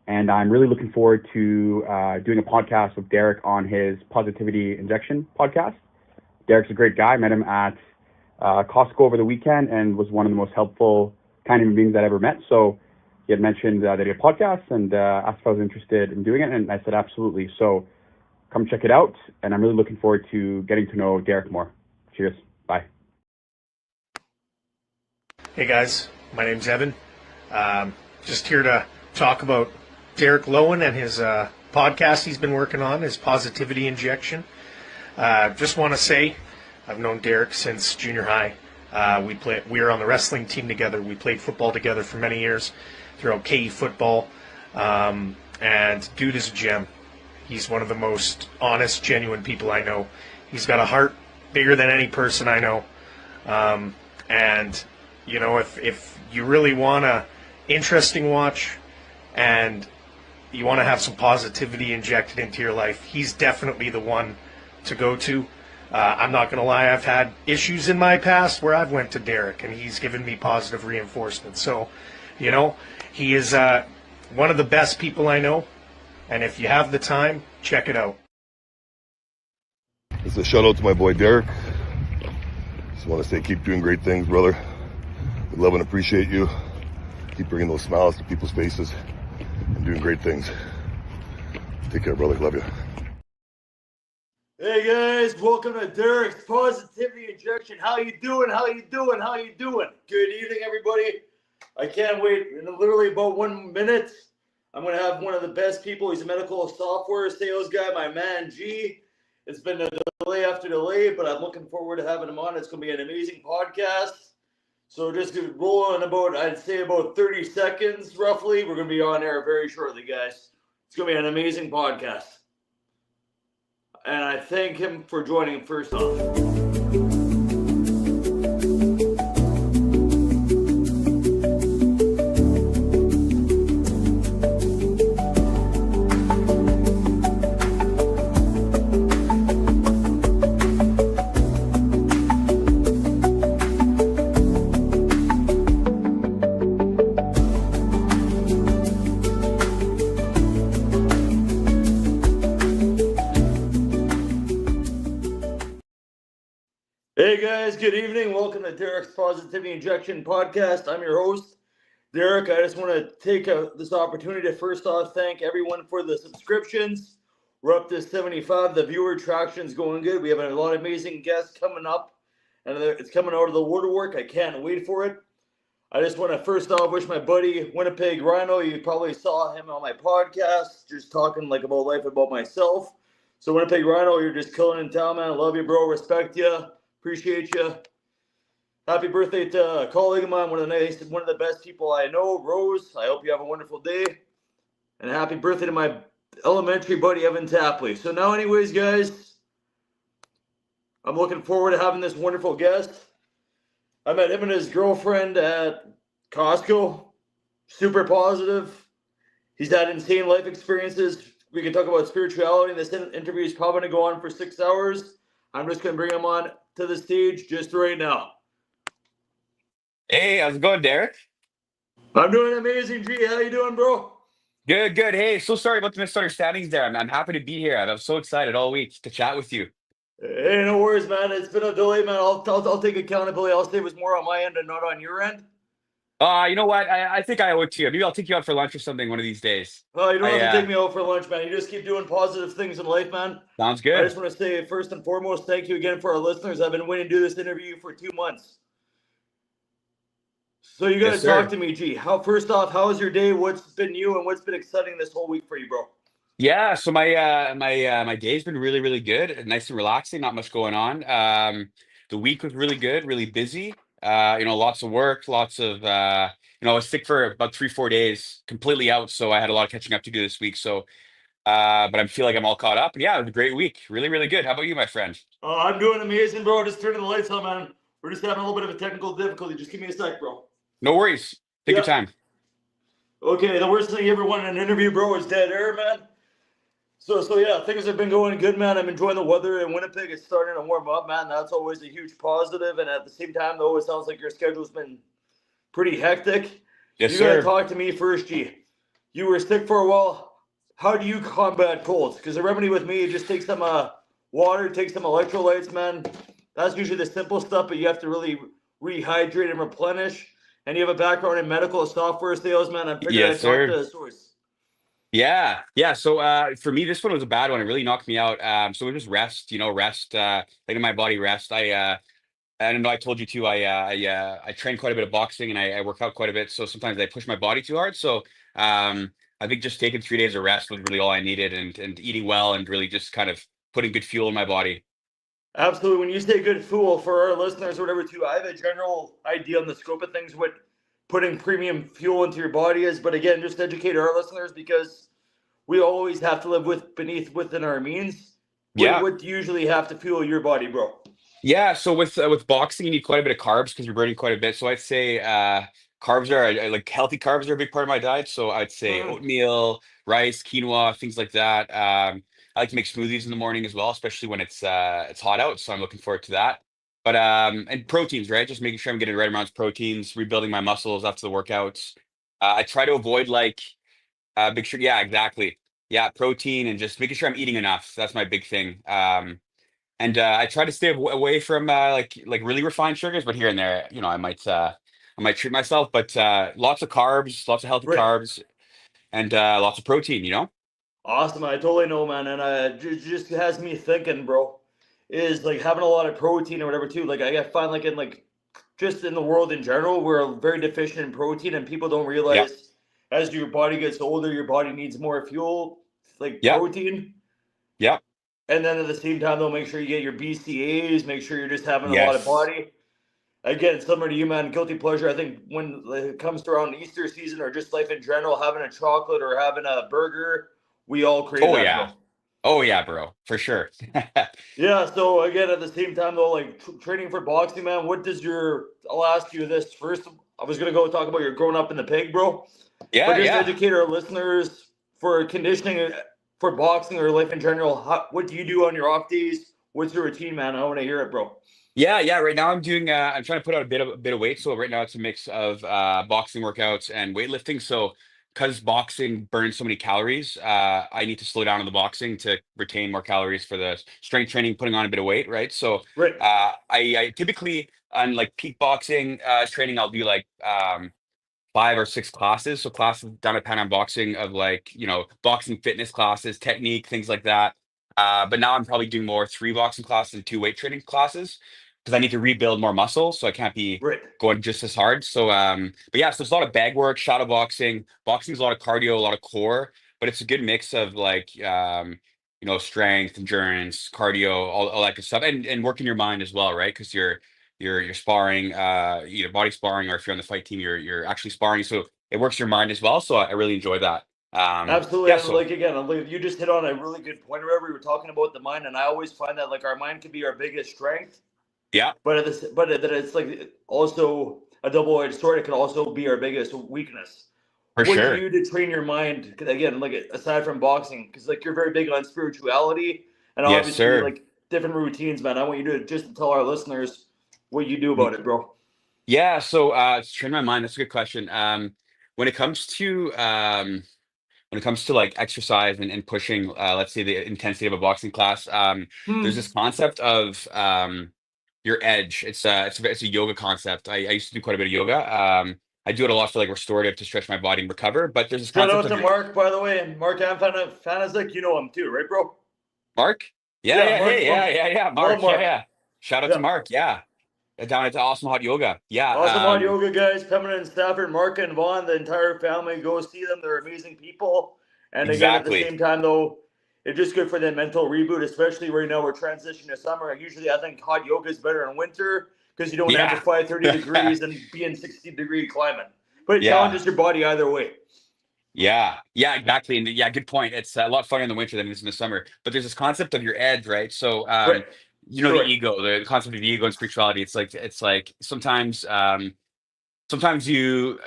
and I'm really looking forward to doing a podcast with Derek on his Positivity Injection podcast. Derek's a great guy. I met him at Costco over the weekend and was one of the most helpful kind of human beings I'd ever met. So he had mentioned that he had a podcast and asked if I was interested in doing it, and I said absolutely. So come check it out, and I'm really looking forward to getting to know Derek more. Cheers. Bye. Hey guys, my name's Evan. Just here to talk about Derek Lowen and his podcast he's been working on, his Positivity Injection. Just want to say, I've known Derek since junior high. We were on the wrestling team together. We played football together for many years throughout KE football. And dude is a gem. He's one of the most honest, genuine people I know. He's got a heart bigger than any person I know. And you know, if you really want a interesting watch and you want to have some positivity injected into your life, he's definitely the one to go to. I'm not going to lie, I've had issues in my past where I've went to Derek and he's given me positive reinforcement. So, you know, he is one of the best people I know. And if you have the time, check it out. It's a shout out to my boy Derek. Just want to say keep doing great things, brother. We love and appreciate you. Keep bringing those smiles to people's faces and doing great things. Take care, brother. Love you. Hey guys, welcome to Derek's Positivity Injection. How you doing? How you doing? How you doing? Good evening, everybody. I can't wait. In literally about 1 minute, I'm going to have one of the best people. He's a medical software sales guy, my man G. It's been a delay after delay, but I'm looking forward to having him on. It's going to be an amazing podcast. So just to roll in about, I'd say about 30 seconds, roughly. We're going to be on air very shortly, guys. It's going to be an amazing podcast. And I thank him for joining first off. Hey guys, good evening. Welcome to Derek's Positivity Injection podcast. I'm your host, Derek. I just want to take this opportunity to first off thank everyone for the subscriptions. We're up to 75. The viewer traction's going good. We have a lot of amazing guests coming up, and it's coming out of the waterwork. I can't wait for it. I just want to first off wish my buddy Winnipeg Rhino. You probably saw him on my podcast, just talking like about life, about myself. So Winnipeg Rhino, you're just killing in town, man. I love you, bro. Respect you. Appreciate you. Happy birthday to a colleague of mine, one of the best people I know, Rose. I hope you have a wonderful day. And happy birthday to my elementary buddy, Evan Tapley. So now anyways, guys, I'm looking forward to having this wonderful guest. I met him and his girlfriend at Costco. Super positive. He's had insane life experiences. We can talk about spirituality. This interview is probably going to go on for 6 hours. I'm just going to bring him on to the stage just right now. Hey, how's it going, Derek? I'm doing amazing, G. How you doing, bro? Good, good. Hey, so sorry about the misunderstandings there. I'm happy to be here. I'm so excited all week to chat with you. Hey, no worries, man. It's been a delay, man. I'll take accountability. I'll say it was more on my end and not on your end. You know what? I think I owe it to you. Maybe I'll take you out for lunch or something one of these days. Oh, you don't have to take me out for lunch, man. You just keep doing positive things in life, man. Sounds good. I just want to say, first and foremost, thank you again for our listeners. I've been waiting to do this interview for 2 months. So you guys talk to me, G. First off, how was your day? What's been new and what's been exciting this whole week for you, bro? Yeah, so my day's been really, really good. Nice and relaxing, not much going on. The week was really good, really busy. Lots of work, lots of I was sick for about 3-4 days, completely out. So I had a lot of catching up to do this week. So but I feel like I'm all caught up. And yeah, it was a great week. Really, really good. How about you, my friend? Oh, I'm doing amazing, bro. Just turning the lights on, man. We're just having a little bit of a technical difficulty. Just give me a sec, bro. No worries. Take your time. Okay, the worst thing you ever want in an interview, bro, is dead air, man. So yeah, things have been going good, man. I'm enjoying the weather in Winnipeg. It's starting to warm up, man. That's always a huge positive. And at the same time, though, it sounds like your schedule's been pretty hectic. Yes, you sir. gotta talk to me first, G. you were sick for a while. How do you combat colds? Because the remedy with me, just take some water, take some electrolytes, man. That's usually the simple stuff, but you have to really rehydrate and replenish. And you have a background in medical software sales, man. I figured Yes, I'd talk sir. to a source. Yeah, yeah. So for me, this one was a bad one. It really knocked me out. So it was rest, rest, letting my body rest. I don't know. I told you too. I train quite a bit of boxing and I work out quite a bit. So sometimes I push my body too hard. So I think just taking 3 days of rest was really all I needed, and eating well and really just kind of putting good fuel in my body. Absolutely. When you say good fool for our listeners or whatever, too, I have a general idea on the scope of things, what putting premium fuel into your body is. But again, just educate our listeners because we always have to live within our means. Yeah. What do you usually have to fuel your body, bro? Yeah, so with boxing, you need quite a bit of carbs because you're burning quite a bit. So I'd say carbs are like healthy carbs are a big part of my diet. So I'd say Mm, oatmeal, rice, quinoa, things like that. I like to make smoothies in the morning as well, especially when it's hot out. So I'm looking forward to that. But and proteins, right? Just making sure I'm getting the right amounts of proteins, rebuilding my muscles after the workouts. I try to avoid like big sugar. Yeah, exactly. Yeah, protein and just making sure I'm eating enough. That's my big thing. And I try to stay away from like really refined sugars, but here and there, I might treat myself. But lots of carbs, lots of healthy right. carbs, and lots of protein. Awesome. I totally know, man. And just has me thinking, bro, is like having a lot of protein or whatever, too. Like, I find like in like just in the world in general, we're very deficient in protein, and people don't Yeah, realize as your body gets older, your body needs more fuel, like yeah, protein. yeah. And then at the same time, they'll make sure you get your BCAAs, make sure you're just having a lot of Yes. body. Again, similar to you, man, guilty pleasure. I think when it comes to around Easter season or just life in general, having a chocolate or having a burger, we all crave Oh that, yeah. bro. Oh yeah, bro, for sure. Yeah, so again, at the same time, though, like training for boxing, man, what does your, I'll ask you this first. I was going to go talk about your growing up in the pig, bro, but Yeah, just yeah. educate our listeners for conditioning for boxing or life in general. What do you do on your off days? What's your routine, man? I want to hear it, bro. Yeah, yeah. Right now I'm trying to put out a bit of weight. So right now it's a mix of boxing workouts and weightlifting. So because boxing burns so many calories, I need to slow down on the boxing to retain more calories for the strength training, putting on a bit of weight, right? So Right, I typically on like peak boxing training, I'll do like 5 or 6 classes. So classes down at Pan Am Boxing of like, boxing fitness classes, technique, things like that. But now I'm probably doing more 3 boxing classes and 2 weight training classes because I need to rebuild more muscle. So I can't be right. going just as hard. So, but yeah, so it's a lot of bag work, shadow boxing. Boxing is a lot of cardio, a lot of core, but it's a good mix of like, strength, endurance, cardio, all that good stuff, and working your mind as well, right? Because you're sparring, either body sparring or if you're on the fight team, you're actually sparring. So it works your mind as well. So I really enjoy that. Absolutely. Yeah. And So like again, like you just hit on a really good point wherever we were talking about the mind. And I always find that like our mind can be our biggest strength, yeah, but that it's like also a double-edged sword. It can also be our biggest weakness. for What do sure. you do to train your mind? 'Cause again, like aside from boxing, because like you're very big on spirituality and Yes, obviously sir. like different routines, man. I want you to just tell our listeners what you do Y- about it, bro. Yeah. So to train my mind, that's a good question. When it comes to when it comes to like exercise and pushing, let's say the intensity of a boxing class, there's Hmm. this concept of your edge. It's a yoga concept. I used to do quite a bit of yoga. I do it a lot for like restorative to stretch my body and recover. But there's this Shout concept out of to your Mark, by the way, and Mark Fanazik. You know him too, right, bro? Mark. Yeah, Yeah, yeah, Mark. hey, yeah, yeah, yeah, Love Mark. Yeah, Mark. yeah. Shout out to Yeah. Mark. Yeah, down at Awesome Hot Yoga. Awesome Yeah. hot yoga guys coming in Stafford, Mark and Vaughn, the entire family. Go see them. They're amazing people. And again, at the Exactly. same time, though, it's just good for the mental reboot, especially right now we're transitioning to summer. Usually, I think hot yoga is better in winter because you don't Yeah. amplify 30 degrees and be in 60-degree climate. But it Yeah. challenges your body either way. Yeah, yeah, exactly. And yeah, good point. It's a lot funnier in the winter than it is in the summer. But there's this concept of your edge, right? So, Right. the Correct. ego, the concept of the ego and spirituality. It's like sometimes you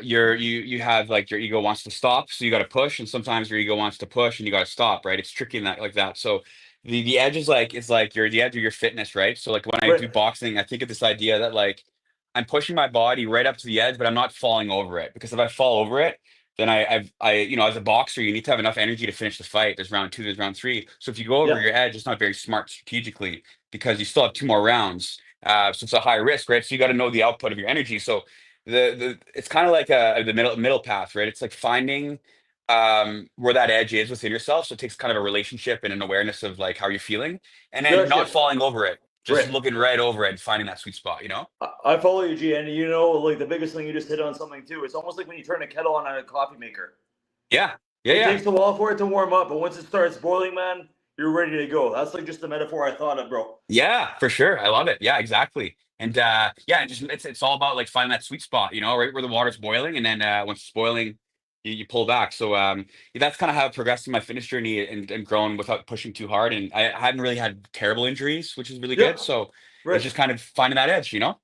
have like your ego wants to stop, so you got to push, and sometimes your ego wants to push and you got to stop, right? It's tricky in that like that. So the edge is like it's like you're the edge of your fitness, right? So like when I Right. do boxing, I think of this idea that like I'm pushing my body right up to the edge, but I'm not falling over it because if I fall over it, then as a boxer, you need to have enough energy to finish the fight. There's round two, there's round three. So if you go over Yeah, your edge, it's not very smart strategically because you still have two more rounds. So it's a high risk, right? So you got to know the output of your energy. So the it's kind of like the middle path, right? It's like finding where that edge is within yourself. So it takes kind of a relationship and an awareness of like how you're feeling, and then not gotcha. falling over it, just Right. looking right over it and finding that sweet spot, you know? I follow you, G, and you know, like the biggest thing you just hit on something too. It's almost like when you turn a kettle on a coffee maker. Yeah. Yeah, It yeah. takes a while for it to warm up, but once it starts boiling, man, you're ready to go. That's like just the metaphor I thought of, bro. Yeah, for sure. I love it. Yeah, exactly. And yeah, just it's all about like finding that sweet spot, you know, right where the water's boiling, and then once it's boiling, you pull back. So yeah, that's kind of how it progressed in my fitness journey and grown without pushing too hard. And I hadn't really had terrible injuries, which is really good. Yeah, So it's right. just kind of finding that edge, you know?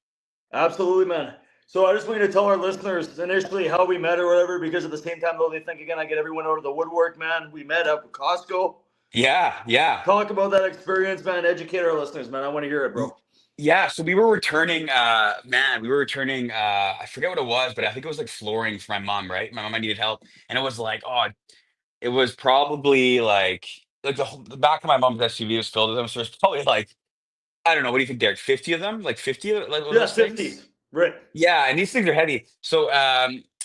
Absolutely, man. So I just want you to tell our listeners initially how we met or whatever, because at the same time, though, they think again, I get everyone out of the woodwork, man. We met up at Costco. Yeah, yeah. Talk about that experience, man. Educate our listeners, man. I want to hear it, Y- bro. Yeah, so we were returning, we were returning, I forget what it was, but I think it was like flooring for my mom, right? My mom needed help. And it was like, oh, it was probably like the back of my mom's SUV was filled with them. So there's probably like, I don't know, what do you think, Derek? 50 of them? Like 50 of like of Yeah, those things? 50s. Right. Yeah, and these things are heavy. So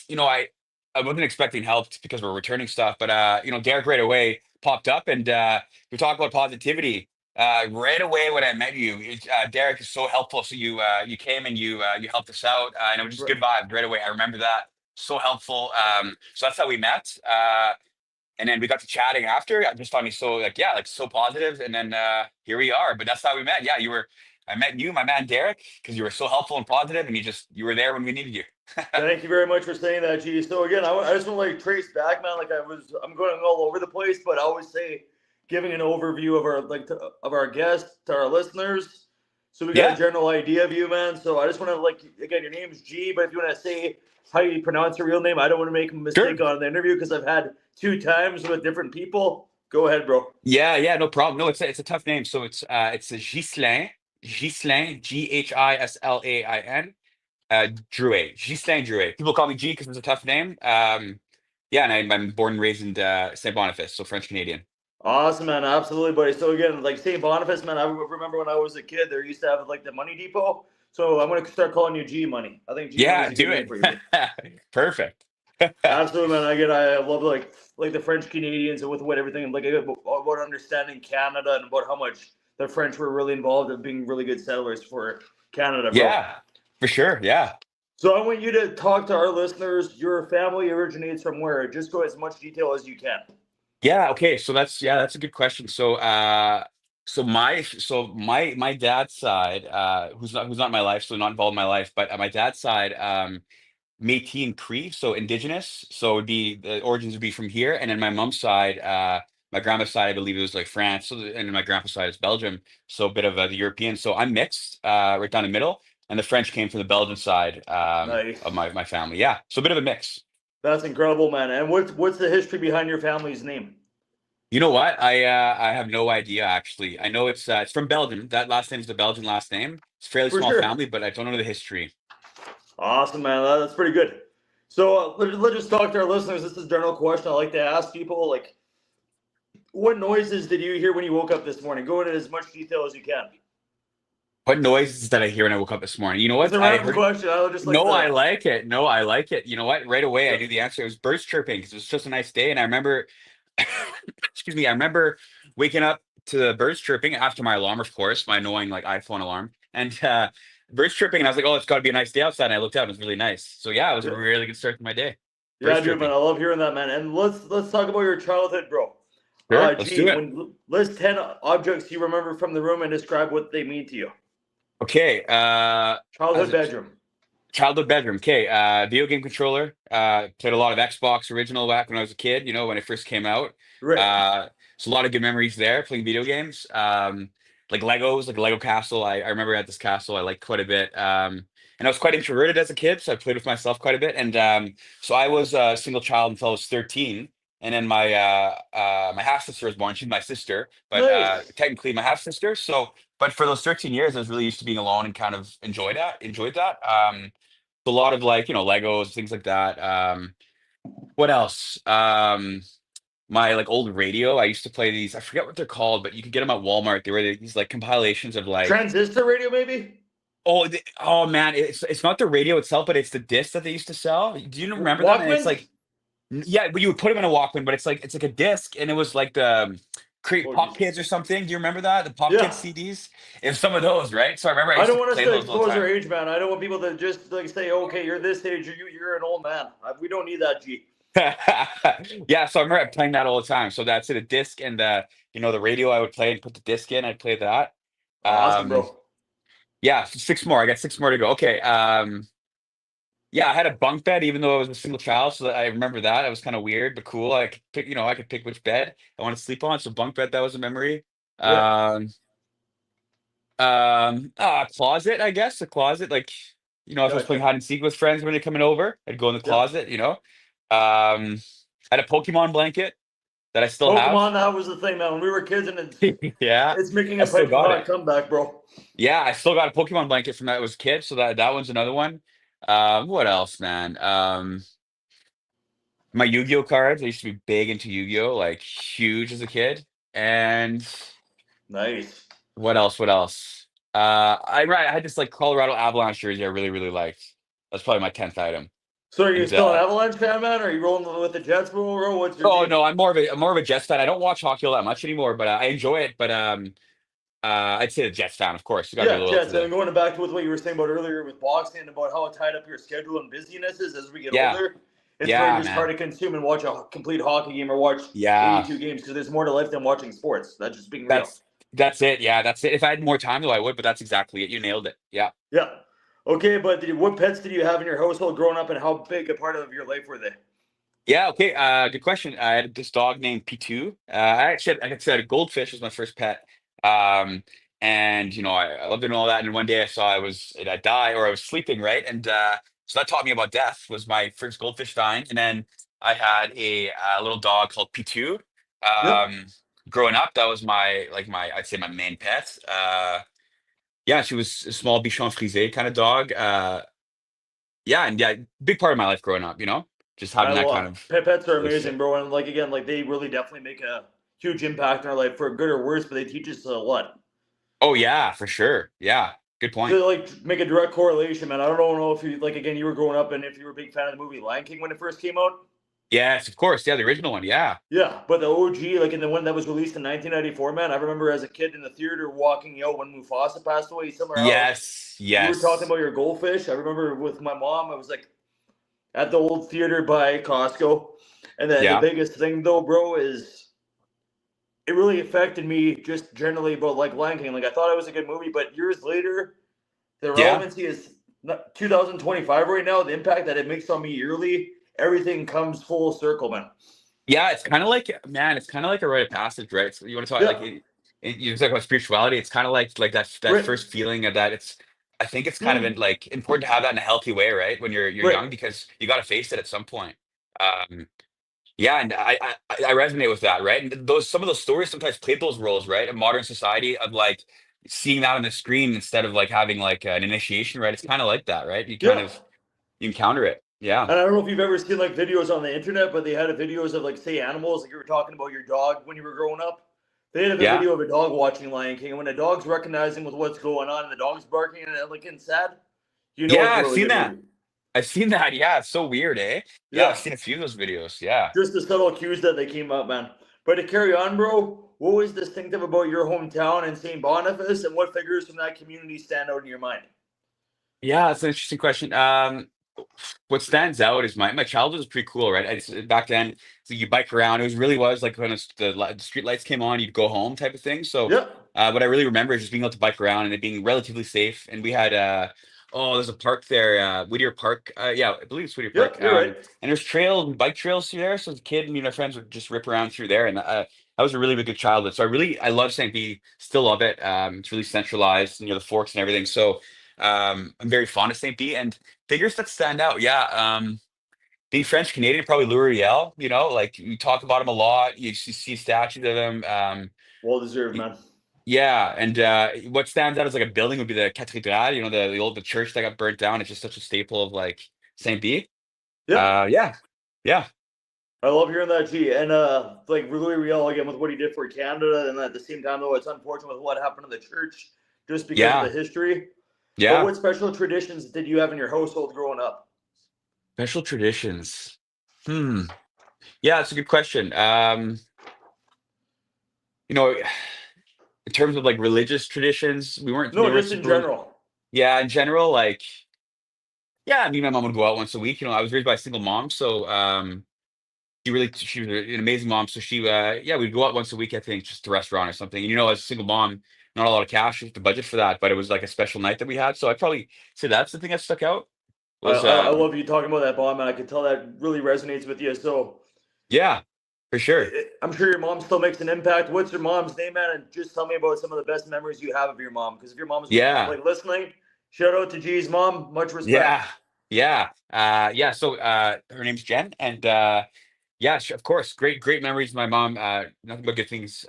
you know, I wasn't expecting help because we're returning stuff, but you know, Derek right away popped up and we talked about positivity. Right away when I met you, Derek is so helpful. So you came and you helped us out, and it was just Right. good vibes right away. I remember that. So helpful. So that's how we met. And then we got to chatting after. I just found you so like, yeah, like so positive. And then here we are. But that's how we met. Yeah, I met you, my man Derek, because you were so helpful and positive, and you were there when we needed you. Thank you very much for saying that, G. So again, I just want to like trace back, man. Like I'm going all over the place, but I always say, giving an overview of our of our guests to our listeners, so we got a Yeah, general idea of you, man. So I just want to like again, your name's G, but if you want to say how you pronounce your real name, I don't want to make a sure. mistake on the interview because I've had two times with different people. Go ahead, bro. Yeah, yeah, no problem. No, it's a tough name. So it's a Ghislain, Ghislain. Druwe, Ghislain Druwe. People call me G because it's a tough name. Yeah, and I'm born and raised in Saint Boniface, so French Canadian. Awesome, man. Absolutely, buddy. So again, like St. Boniface, man, I remember when I was a kid, there used to have like the Money Depot. So I'm gonna start calling you G Money. I think G Money is Yeah, a good do name it. for you. Perfect. Absolutely, man. I love like the French Canadians and with what everything like about understanding Canada and about how much the French were really involved in being really good settlers for Canada, bro. Yeah, for sure. Yeah. So I want you to talk to our listeners. Your family originates from where? Just go as much detail as you can. Yeah, okay. So that's a good question. So my dad's side, who's not in my life, so not involved in my life, but my dad's side, Métis and Cree, so indigenous. So it would be the origins would be from here, and then my mom's side, my grandma's side, I believe it was like France, and then my grandpa's side is Belgium, so a bit of the European. So I'm mixed, right down the middle, and the French came from the Belgian side of Nice. my family. Yeah, so a bit of a mix. That's incredible, man. And what's the history behind your family's name? You know what? I have no idea actually. I know it's from Belgium. That last name is the Belgian last name. It's a fairly For small sure. family, but I don't know the history. Awesome, man. That's pretty good. So let's just talk to our listeners. This is a general question I like to ask people. Like, what noises did you hear when you woke up this morning? Go into as much detail as you can. What noises did I hear when I woke up this morning? You know It's what? a I random heard. question. I would just like No, I to. like it. No, I like it. You know what? Right away, I Yeah. knew the answer. It was birds chirping because it was just a nice day, and I remember, excuse me, I remember waking up to the birds chirping after my alarm, of course, my annoying like iPhone alarm, and birds chirping, and I was like, "Oh, it's got to be a nice day outside." And I looked out, and it was really nice. So yeah, it was a Yeah, really good start to my day. yeah, Birds dude, man. chirping. I love hearing that, man. And let's talk about your childhood, bro. Sure, let's Gee, do it. when list 10 objects you remember from the room and describe what they mean to you. Okay. As Childhood a bedroom. childhood bedroom. Okay. Video game controller. Played a lot of Xbox original back when I was a kid, you know, when it first came out. Right. Uh, so a lot of good memories there playing video games. Like Legos, like Lego Castle. I remember at this castle I liked quite a bit. And I was quite introverted as a kid, so I played with myself quite a bit. And so I was a single child until I was 13. And then my half sister was born. She's my sister, but Nice. technically my half sister. So, but for those 13 years, I was really used to being alone and kind of enjoyed that. A lot of like, you know, Legos, things like that. What else? My like old radio. I used to play these. I forget what they're called, but you could get them at Walmart. They were these like compilations of like, Transistor radio, maybe? oh man, it's not the radio itself, but it's the disc that they used to sell. Do you remember them? And it's Walkmans? like, yeah, but you would put them in a Walkman, but it's like a disc, and it was like the create Oh, Pop geez. Kids or something. Do you remember that? The Pop Kids Yeah. CDs? It was some of those, right? So I remember I I used don't to want us play to those all the expose our time. age, man. I don't want people to just like say, "Okay, you're this age, or you're an old man." We don't need that, G. Yeah, so I remember playing that all the time. So that's it, a disc and the radio I would play and put the disc in. I'd play that. Awesome, Um, bro. yeah, six more. I got six more to go. Okay. Yeah, I had a bunk bed, even though I was a single child. So I remember that. It was kind of weird, but cool. I could pick, I could pick which bed I want to sleep on. So bunk bed, that was a memory. Yeah. Um, closet, I guess. A closet, like, if I was playing Gotcha. hide and seek with friends when they're coming over, I'd go in the Yeah. closet. I had a Pokemon blanket that I still have. Pokemon, that was the thing, man. When we were kids, and Yeah, it's making I a still piping got hot it. comeback, bro. Yeah, I still got a Pokemon blanket from that I was a kid, so that one's another one. What else, man? My Yu-Gi-Oh cards. I used to be big into Yu-Gi-Oh, like huge as a kid. And Nice. what else? What else? I had this like Colorado Avalanche jersey I really, really liked. That's probably my 10th item. So, are you And still an Avalanche fan, man? Or are you rolling with the Jets, bro? What's your oh team? no, I'm more of a Jets fan. I don't watch hockey all that much anymore, but I enjoy it. But I'd say the Jets fan, of course. You got to be Yeah, loyal to Jets. the. And going back to what you were saying about earlier with boxing, about how tied up your schedule and busyness is as we get Yeah, older. It's very yeah, just hard man. to consume and watch a complete hockey game or watch Yeah. 82 games because there's more to life than watching sports. That's just being real. That's it. Yeah, that's it. If I had more time though, I would, but that's exactly it. You nailed it. Yeah. Yeah. Okay, but what pets did you have in your household growing up, and how big a part of your life were they? Yeah, okay. Good question. I had this dog named P2. I had a goldfish as my first pet. Um, and I loved it and all that. And one day I saw I die or I was sleeping, right? And so that taught me about death, was my first goldfish dying. And then I had a little dog called P2. Yep. Um, growing up, that was I'd say my main pet. Yeah, she was a small Bichon Frise kind of dog. Yeah, and yeah, big part of my life growing up, just I having that kind love of pets are amazing, relationship. bro, and like again, like they really definitely make a huge impact in our life for good or worse, but they teach us a lot. Oh yeah, for sure. Yeah, good point. To like make a direct correlation, man. I don't know if you like again you were growing up and if you were a big fan of the movie Lion King when it first came out. Yes, of course. Yeah, the original one. Yeah. Yeah, but the OG, like in the one that was released in 1994, man, I remember as a kid in the theater walking out when Mufasa passed away somewhere else. Yes. You were talking Yes. about your goldfish. I remember with my mom, I was like at the old theater by Costco. And then the Yeah. biggest thing though, bro, is it really affected me just generally about like Lion King. Like I thought it was a good movie, but years later, the Yeah. relevancy is 2025 right now. The impact that it makes on me yearly, everything comes full circle, man. Yeah. It's kind of like, man, it's kind of like a rite of passage, right? So you want to talk Yeah, you talk about spirituality. It's kind of like that right, first feeling of that. I think it's kind of mm, like important to have that in a healthy way, right? When you're right. young, because you got to face it at some point. Um, Yeah, and I resonate with that, right? And some of those stories sometimes played those roles, right? In modern society of like seeing that on the screen instead of like having like an initiation, right? It's kind of like that, right? Yeah. You encounter it. Yeah. And I don't know if you've ever seen like videos on the internet, but they had videos of like say animals, like you were talking about your dog when you were growing up. They had a Yeah. video of a dog watching Lion King, and when a dog's recognizing with what's going on and the dog's barking and looking sad, you know Yeah, it's a I've really seen good that. movie. I've seen that. Yeah, it's so weird, eh? Yeah, I've Yeah, seen a few of those videos. Yeah. just the subtle cues that they came up, man. But to carry on, bro, what was distinctive about your hometown and St. Boniface, and what figures from that community stand out in your mind? Yeah, that's an interesting question. What stands out is my childhood was pretty cool, right? Back then, so you bike around. It was like when the street lights came on, you'd go home type of thing. So, Yeah, what I really remember is just being able to bike around and it being relatively safe. And we had there's a park there, Whittier Park. Yeah, I believe it's Whittier yeah, Park. you're right. And there's trails and bike trails through there. So as a kid, me and my friends would just rip around through there, and that was a really good childhood. So I love St. B. Still love it. It's really centralized near the forks and everything. So, I'm very fond of St. B. And figures that stand out, yeah. Being French Canadian, probably L'Oreal. Like you talk about him a lot. You see statues of him. Well deserved, y- man. yeah, and what stands out as like a building would be the Cathedral. The church that got burnt down. It's just such a staple of like Saint B. Yeah. Yeah, Yeah. I love hearing that, G. And like Louis Riel again with what he did for Canada, and at the same time, though, it's unfortunate with what happened to the church just because of the Yeah. history. But Yeah. what special traditions did you have in your household growing up? Special traditions. Hmm. Yeah, it's a good question. You know, in terms of like religious traditions, we No, weren't just in super. general. Yeah, in general, like yeah, me and my mom would go out once a week. I was raised by a single mom, so she was an amazing mom. So yeah, we'd go out once a week, I think, just to a restaurant or something. And as a single mom, not a lot of cash to budget for that, but it was like a special night that we had. So I'd probably say that's the thing that stuck out I, was I, I love you talking about that, Bob, and I can tell that really resonates with you. So yeah, for sure. I'm sure your mom still makes an impact. What's your mom's name, man? And just tell me about some of the best memories you have of your mom. Because if your mom's Yeah. like listening, shout out to G's mom. Much respect. Yeah. Yeah. Yeah. So her name's Jen, and yeah, of course, great memories with my mom. Nothing but good things.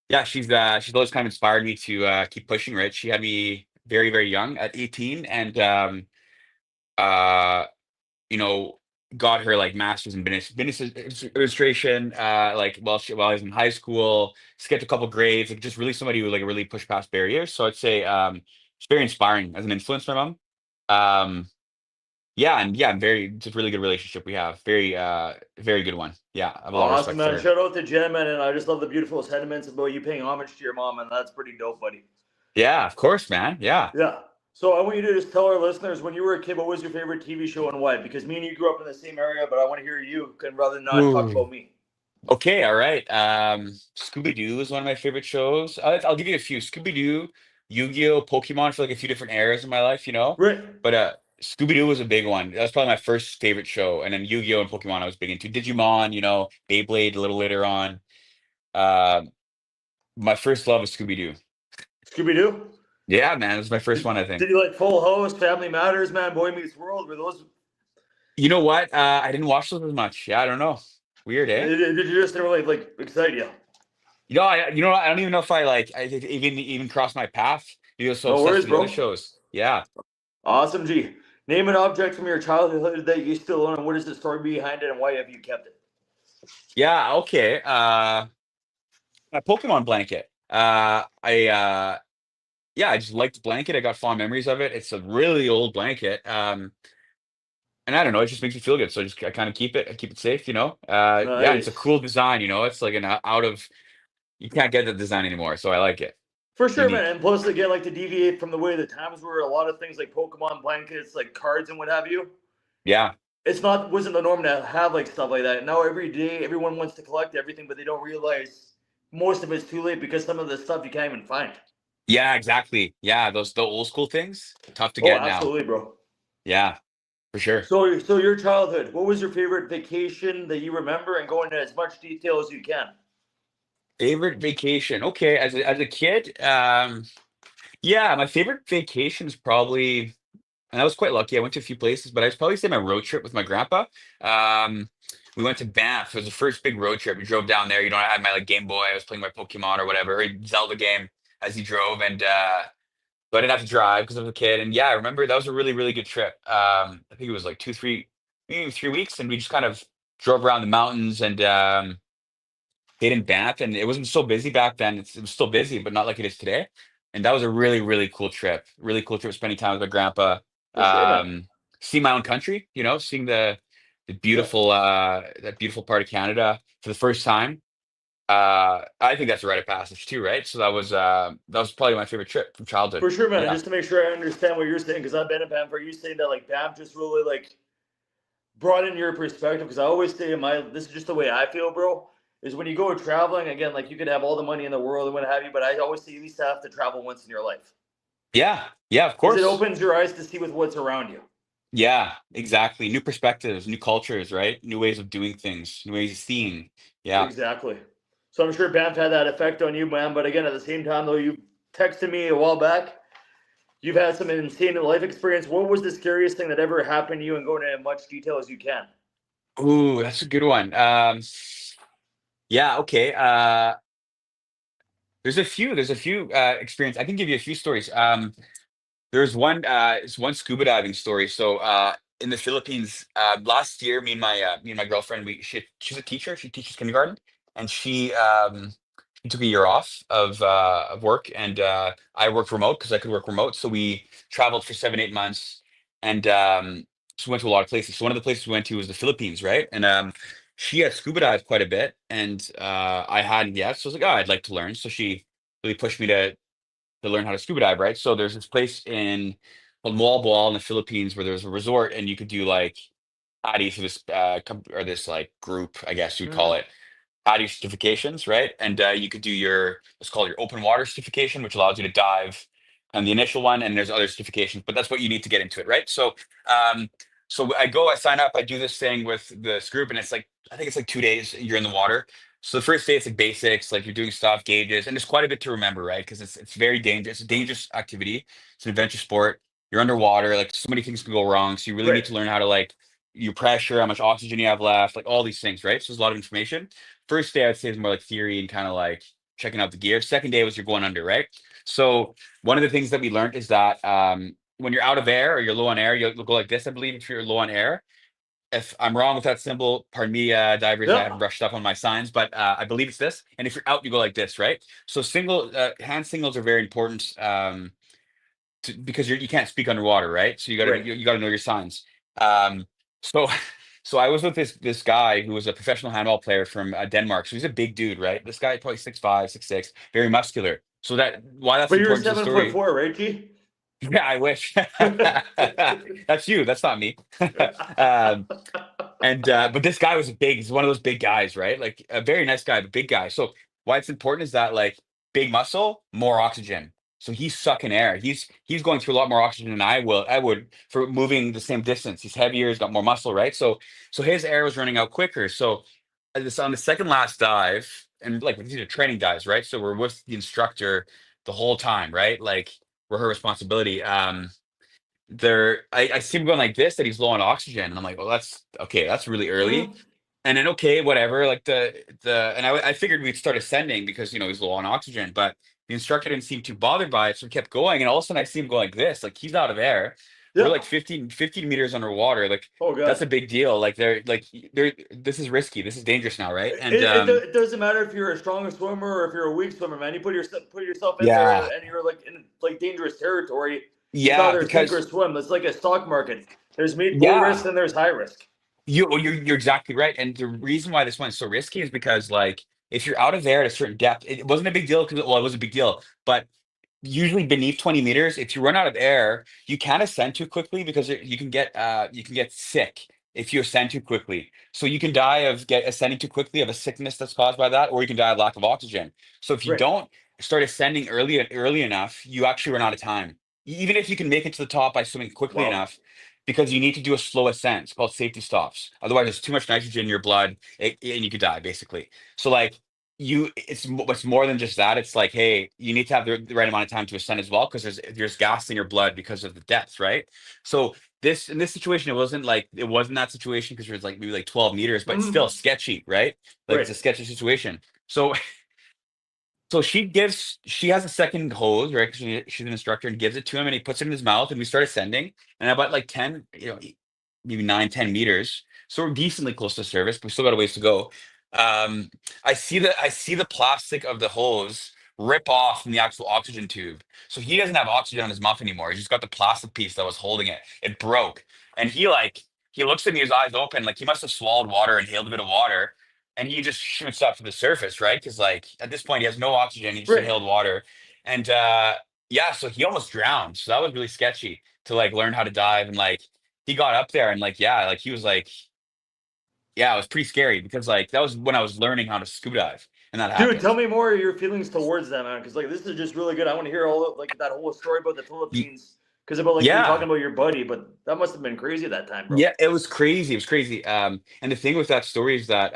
Yeah, she's always kind of inspired me to keep pushing, right? She had me very, very young at 18, and uh you know, got her like master's in business administration, like while I was in high school, skipped a couple grades, like just really somebody who like really pushed past barriers. So I'd say it's very inspiring as an influence, my mom. Um yeah, and yeah, it's a really good relationship we have. Very good one. Yeah, I have a lot of Awesome, respect for man. her. Shout out to Jen, man. And I just love the beautiful sentiments about you paying homage to your mom. And that's pretty dope, buddy. Yeah, of course, man. Yeah. Yeah. So I want you to just tell our listeners when you were a kid, what was your favorite TV show and why? Because me and you grew up in the same area, but I want to hear you rather than not talk Ooh. about me. Okay, all right. Scooby Doo is one of my favorite shows. I'll give you a few. Scooby Doo, Yu-Gi-Oh, Pokemon for like a few different eras in my life, Right. But Scooby Doo was a big one. That was probably my first favorite show, and then Yu-Gi-Oh and Pokemon I was big into. Digimon, Beyblade a little later on. Uh, my first love was Scooby Doo. Scooby Doo. Yeah, man, it was my first one, I think. Did you like Full House, Family Matters, man, Boy Meets World? Were those? You know what? I didn't watch those as much. Yeah, I don't know. Weird, eh? Did you just never like excite you? I don't even know if I even crossed my path. You were so No obsessed worries, with the other bro. shows. Yeah. Awesome, G. Name an object from your childhood that you still own, and what is the story behind it, and why have you kept it? Yeah, okay. My Pokemon blanket. Yeah, I just liked the blanket. I got fond memories of it. It's a really old blanket. And I don't know, it just makes me feel good. So I kind of keep it. I keep it safe, Yeah, it's a Nice. cool design, It's like an out of you can't get the design anymore. So I like it. For sure, man. Unique. And plus, again, like to deviate from the way the times were, a lot of things like Pokemon blankets, like cards and what have you. Yeah. It's not wasn't the norm to have like stuff like that. Now every day, everyone wants to collect everything, but they don't realize most of it's too late because some of the stuff you can't even find. Yeah, exactly. Yeah, the old school things, tough to Oh, get now. absolutely, bro. Yeah, for sure. So your childhood, what was your favorite vacation that you remember, and go into as much detail as you can? Favorite vacation. Okay, as a kid, yeah, my favorite vacation is probably, and I was quite lucky. I went to a few places, but I'd probably say my road trip with my grandpa. Um, we went to Banff. It was the first big road trip. We drove down there. I had my like Game Boy. I was playing my Pokemon or whatever, or Zelda game as he drove, and so I didn't have to drive because I was a kid. And yeah, I remember that was a really, really good trip. I think it was like maybe 3 weeks, and we just kind of drove around the mountains and stayed in Banff. And it wasn't so busy back then. It was still busy, but not like it is today. And that was a really, really cool trip. Really cool trip spending time with my grandpa. For sure, man. See my own country, seeing the Yeah, beautiful that beautiful part of Canada for the first time. I think that's a rite of passage too, right? So that was probably my favorite trip from childhood. for sure, man. And Yeah. just to make sure I understand what you're saying, because I've been in Banff, are you saying that like Banff just really like brought in your perspective? Because I always say this is just the way I feel, bro. Is when you go traveling again, like you could have all the money in the world and what have you, but I always say you at least have to travel once in your life Yeah. Yeah, of because it course. opens your eyes to see with what's around you. Yeah, exactly. New perspectives, new cultures, right? New ways of doing things, new ways of seeing. Yeah. Exactly. So I'm sure Banff had that effect on you, man. But again, at the same time, though, you texted me a while back. You've had some insane life experience. What was the scariest thing that ever happened to you, and go into as much detail as you can? Ooh, that's a good one. Yeah, okay. There's a few experience. I can give you a few stories. There's one scuba diving story. So in the Philippines last year. Me and my girlfriend, she's a teacher. She teaches kindergarten, and she took a year off of work, and I worked remote because I could work remote. So we traveled for 7 8 months, and so we went to a lot of places. So one of the places we went to was the Philippines, right? And she had scuba dived quite a bit, and I hadn't yet. So I was like, oh, I'd like to learn. So she really pushed me to learn how to scuba dive, right? So there's this place in called Moalboal in the Philippines where there's a resort, and you could do like PADI for this or this like group, I guess you'd call Mhm. it, PADI certifications, right? And you could do what's called your open water certification, which allows you to dive on the initial one, and there's other certifications, but that's what you need to get into it, right? Um, so I sign up, I do this thing with this group, and it's like I think it's like 2 days you're in the water. So the first day it's like basics, like you're doing stuff, gauges, and there's quite a bit to remember, right? Because it's very dangerous. It's a dangerous activity. It's an adventure sport. You're underwater, like so many things can go wrong. So you really need Right. to learn how to like your pressure, how much oxygen you have left, like all these things, right? So there's a lot of information. First day I'd say is more like theory and kind of like checking out the gear. Second day was you're going under, right? So one of the things that we learned is that when you're out of air or you're low on air, you'll go like this, I believe, if you're low on air. If I'm wrong with that symbol, pardon me, divers, I Yep. haven't brushed up on my signs, but I believe it's this. And if you're out, you go like this, right? So hand signals are very important because you can't speak underwater, right? So Right. you gotta know your signs. Um, so so I was with this guy who was a professional handball player from Denmark. So he's a big dude, right? This guy probably 6'5", 6'6", very muscular. So why that's But you're important to the 7 foot story. four, right, G? Yeah, I wish. That's you. That's not me. um, and but this guy was big. He's one of those big guys, right? Like a very nice guy, but big guy. So why it's important is that like big muscle, more oxygen. So he's sucking air. He's going through a lot more oxygen than I would for moving the same distance. He's heavier, he's got more muscle, right? So his air was running out quicker. So on the second last dive, and like these are training dives, right? So we're with the instructor the whole time, right? Like we're her responsibility. I see him going like this, that he's low on oxygen, and I'm like, well, that's okay, that's really early. Mhm. And then okay, whatever. Like I figured we'd start ascending because he's low on oxygen, but the instructor didn't seem too bothered by it, so we kept going. And all of a sudden, I see him go like this, like he's out of air. We're Yep. like 15 meters underwater. Like Oh that's a god. big deal. Like they're this is risky. This is dangerous now, right? It, And it doesn't matter if you're a strong swimmer or if you're a weak swimmer, man. You put yourself in there yeah, and you're like in like dangerous territory. It's yeah, either sink or because swim. It's like a stock market. There's low risk yeah, and there's high risk. you're exactly right. And the reason why this one's so risky is because like if you're out of there at a certain depth, it wasn't a big deal because well, it was a big deal, but usually beneath 20 meters, if you run out of air, you can't ascend too quickly because you can get sick if you ascend too quickly. So you can die of get ascending too quickly of a sickness that's caused by that, or you can die of lack of oxygen. So if you Right. don't start ascending early enough, you actually run out of time. Even if you can make it to the top by swimming quickly Wow. enough, because you need to do a slow ascent. It's called safety stops. Otherwise, there's too much nitrogen in your blood, and you could die basically. So like it's more than just that. It's like, hey, you need to have the right amount of time to ascend as well because there's gas in your blood because of the depth, right? So in this situation, it wasn't that situation because there's like maybe like 12 meters, but it's still Mhm. sketchy, right? Like it's Right. a sketchy situation. So so she has a second hose, right? Because she's an instructor, and gives it to him, and he puts it in his mouth, and we start ascending. And about like 10, maybe 9, 10 meters. So we're decently close to surface, but we still got a ways to go. Um, I see the plastic of the hose rip off from the actual oxygen tube. So he doesn't have oxygen on his mouth anymore. He's just got the plastic piece that was holding it. It broke. And he looks at me, his eyes open, like he must have swallowed water, inhaled a bit of water, and he just shoots up to the surface, right? Because like at this point he has no oxygen, he just Right. inhaled water, and yeah, so he almost drowned. So that was really sketchy to like learn how to dive, and like he got up there and like yeah, like he was like yeah, it was pretty scary because like that was when I was learning how to scuba dive, and that Dude, tell happened. me more of your feelings towards that, man. Because like this is just really good. I want to hear all like that whole story about the Y- Philippines. Because about like you're talking Yeah, about your buddy, but that must have been crazy at that time, bro. yeah, it was crazy. It was crazy. And the thing with that story is that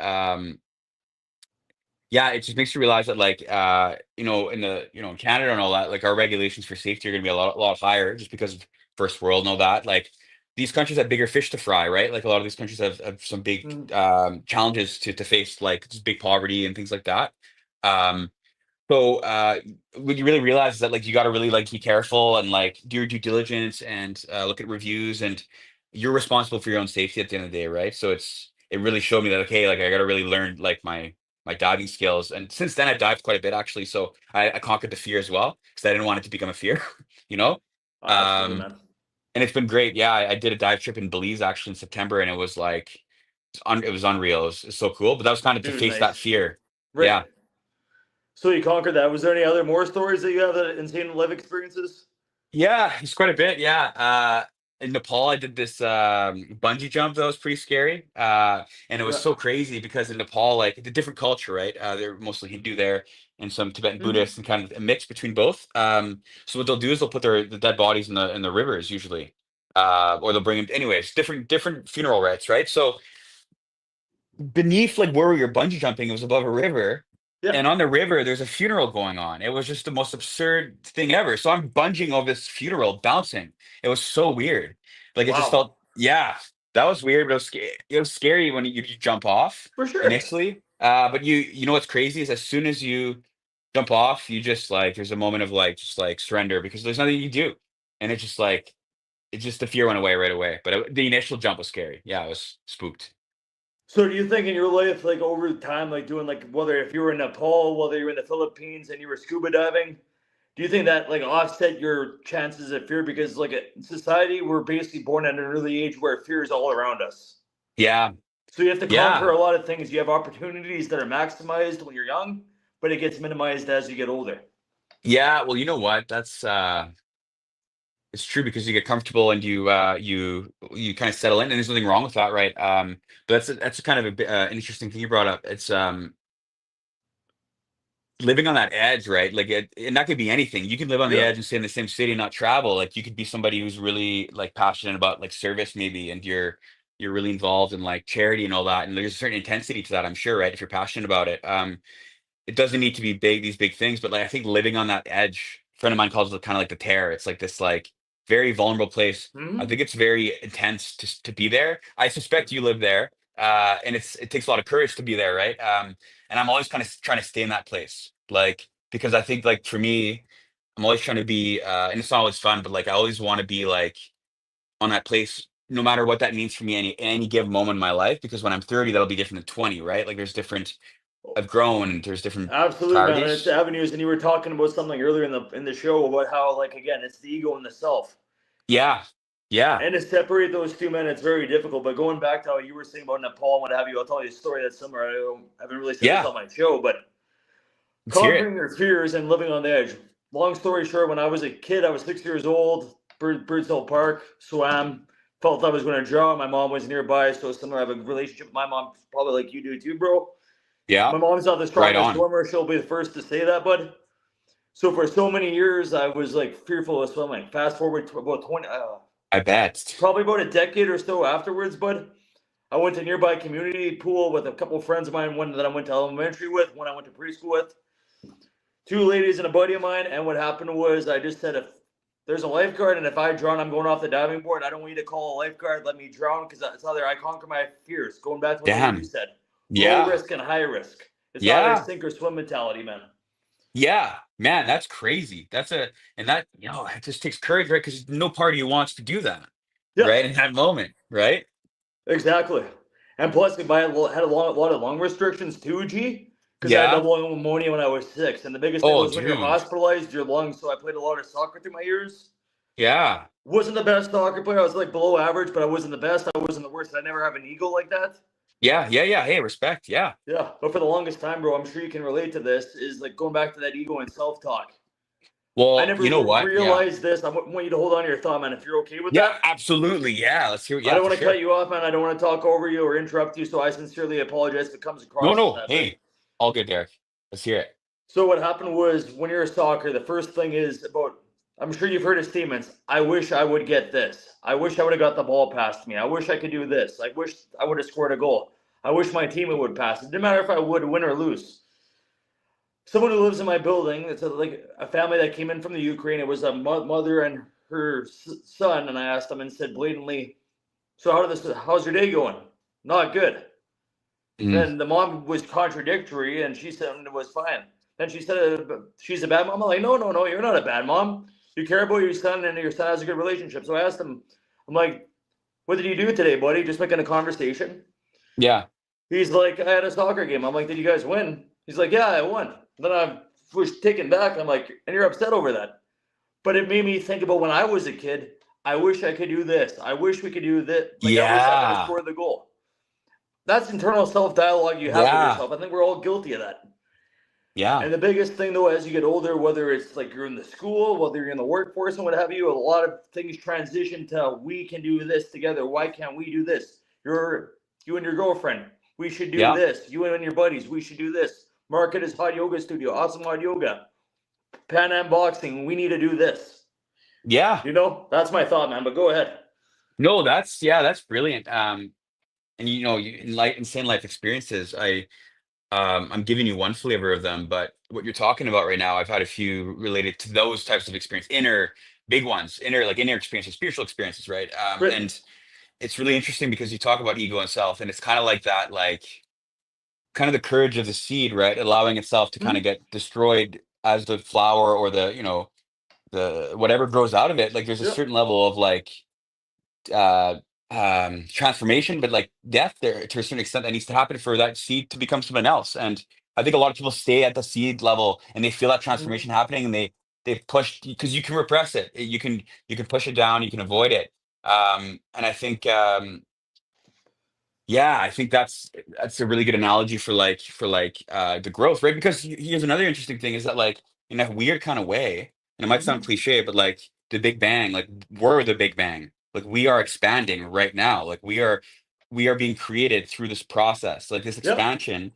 yeah, it just makes you realize that like in the in Canada and all that, like our regulations for safety are gonna be a lot higher just because of first world and all that. Like these countries have bigger fish to fry, right? Like a lot of these countries have some big Mhm. challenges to face, like just big poverty and things like that. Um so what you really realize is that like you gotta really like be careful and like do your due diligence and look at reviews, and you're responsible for your own safety at the end of the day, right? So it really showed me that, okay, like I got to really learn like my diving skills. And since then I've dived quite a bit actually. So I conquered the fear as well because I didn't want it to become a fear, you know? Absolutely, Um, man. and it's been great. Yeah, I did a dive trip in Belize actually in September, and it was like it was unreal. It was so cool. But that was kind of to Dude, face that nice. fear. Right. Yeah. So you conquered that. Was there any other more stories that you have that insane life experiences? Yeah, it's quite a bit. Yeah. In Nepal, I did this bungee jump that was pretty scary. And it was Yeah. so crazy because in Nepal, like it's a different culture, right? They're mostly Hindu there and some Tibetan Hmm. Buddhists and kind of a mix between both. So what they'll do is they'll put the dead bodies in the rivers usually. Or they'll bring them anyways, different funeral rites, right? So beneath like where we were bungee jumping, it was above a river. Yeah. And on the river, there's a funeral going on. It was just the most absurd thing ever. So I'm bunging over this funeral, bouncing. It was so weird. Like it just Wow. felt, yeah, that was weird, but it was scary. It was scary when you jump off For sure. initially. But you know what's crazy is as soon as you jump off, you just like there's a moment of like just like surrender because there's nothing you can do, and it's just like it just the fear went away right away. But the initial jump was scary. Yeah, I was spooked. So do you think in your life, like over time, like doing like whether if you were in Nepal, whether you're in the Philippines and you were scuba diving, do you think that like offset your chances of fear? Because like in society, we're basically born at an early age where fear is all around us. Yeah, So you have to conquer yeah. a lot of things. You have opportunities that are maximized when you're young, but it gets minimized as you get older. Yeah, well, you know what? That's it's true because you get comfortable and you kind of settle in, and there's nothing wrong with that, right? But that's a kind of a bit, an interesting thing you brought up. It's living on that edge, right? Like and that could be anything. You can live on the Yeah. edge and stay in the same city and not travel. Like you could be somebody who's really like passionate about like service maybe, and you're really involved in like charity and all that. And there's a certain intensity to that, I'm sure, right? If you're passionate about it. It doesn't need to be these big things, but like I think living on that edge, a friend of mine calls it kind of like the tear. It's like this like very vulnerable place. I Hmm. think it's very intense to be there. I suspect you live there, and it takes a lot of courage to be there, right? And I'm always kind of trying to stay in that place, like because I think like for me, I'm always trying to be, and it's not always fun, but like I always want to be like on that place, no matter what that means for me any given moment in my life. Because when I'm 30, that'll be different than 20, right? Like there's different. I've grown. There's different Absolutely, man. And it's priorities. avenues, and you were talking about something earlier in the show about how, like, again, it's the ego and the self, Yeah. Yeah. and to separate those two, men, it's very difficult. But going back to how you were saying about Nepal and what have you, I'll tell you a story that's similar. I haven't really said this Yeah. on my show, but Let's hear it. conquering your fears and living on the edge. Long story short, when I was a kid, I was 6 years old. Birds Hill Park, swam. Felt I was going to drown. My mom was nearby, so similar. I have a relationship with my mom, probably like you do too, bro. Yeah. My mom's not the Right strongest on. swimmer. She'll be the first to say that, bud. So for so many years, I was like fearful of swimming. Fast forward to about 20, I bet. probably about a decade or so afterwards, bud. I went to a nearby community pool with a couple of friends of mine, one that I went to elementary with, one I went to preschool with, two ladies and a buddy of mine. And what happened was I just said, if there's a lifeguard and if I drown, I'm going off the diving board. I don't want you to call a lifeguard. Let me drown because that's either I conquer my fears. Going back to what the way you Damn. said, low Yeah. risk and high risk. It's either Yeah. sink or swim mentality, man. Yeah. Man, that's crazy. And that, it just takes courage, right? Because no part of you wants to do that, Yeah. right? In that moment, right? Exactly. And plus, I had lot of lung restrictions too, G, because I had Yeah. double lung pneumonia when I was 6. And the biggest thing Oh, was when you're dude. hospitalized, your lungs. So I played a lot of soccer through my years. Yeah. Wasn't the best soccer player. I was like below average, but I wasn't the best. I wasn't the worst. I never have an ego like that. Yeah. Yeah. Yeah. Hey, respect. Yeah. Yeah. But for the longest time, bro, I'm sure you can relate to this, is like going back to that ego and self talk. I Well, never you know what? Yeah. realized this. I want you to hold on to your thought, man, if you're okay with Yeah, that. absolutely. Yeah. Let's hear it. I Yeah, don't for want to cut sure. you off, man. I don't want to talk over you or interrupt you. So I sincerely apologize if it comes No, across as no. that. But Hey, all good, Derek. Let's hear it. so what happened was when you're a soccer, the first thing is about, I'm sure you've heard of statements. I wish I would get this. I wish I would have got the ball past me. I wish I could do this. I wish I would have scored a goal. I wish my team would pass. It didn't matter if I would win or lose. Someone who lives in my building, it's like a family that came in from the Ukraine. It was a mother and her son, and I asked them and said blatantly, "So how's your day going?" "Not good." Mm. Then the mom was contradictory, and she said it was fine. Then she said she's a bad mom. I'm like, no, no, no, you're not a bad mom. You care about your son, and your son has a good relationship. So I asked him, I'm like, what did you do today, buddy? Just making a conversation. Yeah. He's like, I had a soccer game. I'm like, did you guys win? He's like, yeah, I won. Then I was taken back. I'm like, and you're upset over that. But it made me think about when I was a kid. I wish I could do this. I wish we could do this. Like, I wish I could have scored the goal. That's internal self-dialogue you have with yourself. I think we're all guilty of that. Yeah. And the biggest thing, though, as you get older, whether it's like you're in the school, whether you're in the workforce and what have you, a lot of things transition to we can do this together. Why can't we do this? You and your girlfriend, we should do this. You and your buddies, we should do this. Market is hot yoga studio, awesome hot yoga. Pan Am boxing, we need to do this. Yeah. That's my thought, man. But go ahead. No, that's brilliant. And in same life experiences, I'm giving you one flavor of them, but what you're talking about right now, I've had a few related to those types of experience, big ones, inner experiences, spiritual experiences, right? Right. And it's really interesting because you talk about ego and self, and it's kind of like that, like kind of the courage of the seed, right? Allowing itself to kind of get destroyed as the flower or the whatever grows out of it. Like there's a certain level of like uh transformation, but like death there to a certain extent that needs to happen for that seed to become something else. And I think a lot of people stay at the seed level and they feel that transformation happening, and they've pushed, because you can repress it, you can push it down, you can avoid it. And I think I think that's a really good analogy for the growth, right? Because here's another interesting thing is that, like, in a weird kind of way, and it might sound cliche, but like the Big Bang, like we're the Big Bang. Like we are expanding right now. Like we are being created through this process. Like this expansion,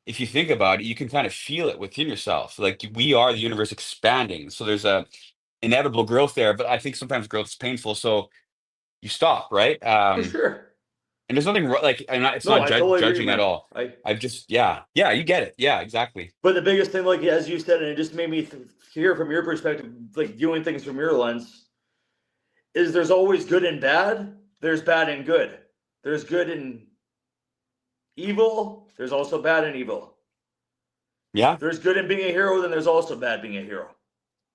if you think about it, you can kind of feel it within yourself. Like we are the universe expanding. So there's a inevitable growth there, but I think sometimes growth is painful. So you stop, right? For sure. And there's nothing like it's No, not I totally agree, judging man. at all. I've just you get it. Yeah, exactly. But the biggest thing, like as you said, and it just made me hear from your perspective, like viewing things from your lens, is there's always good and bad. There's bad and good. There's good and evil. There's also bad and evil. Yeah. There's good in being a hero, then there's also bad being a hero.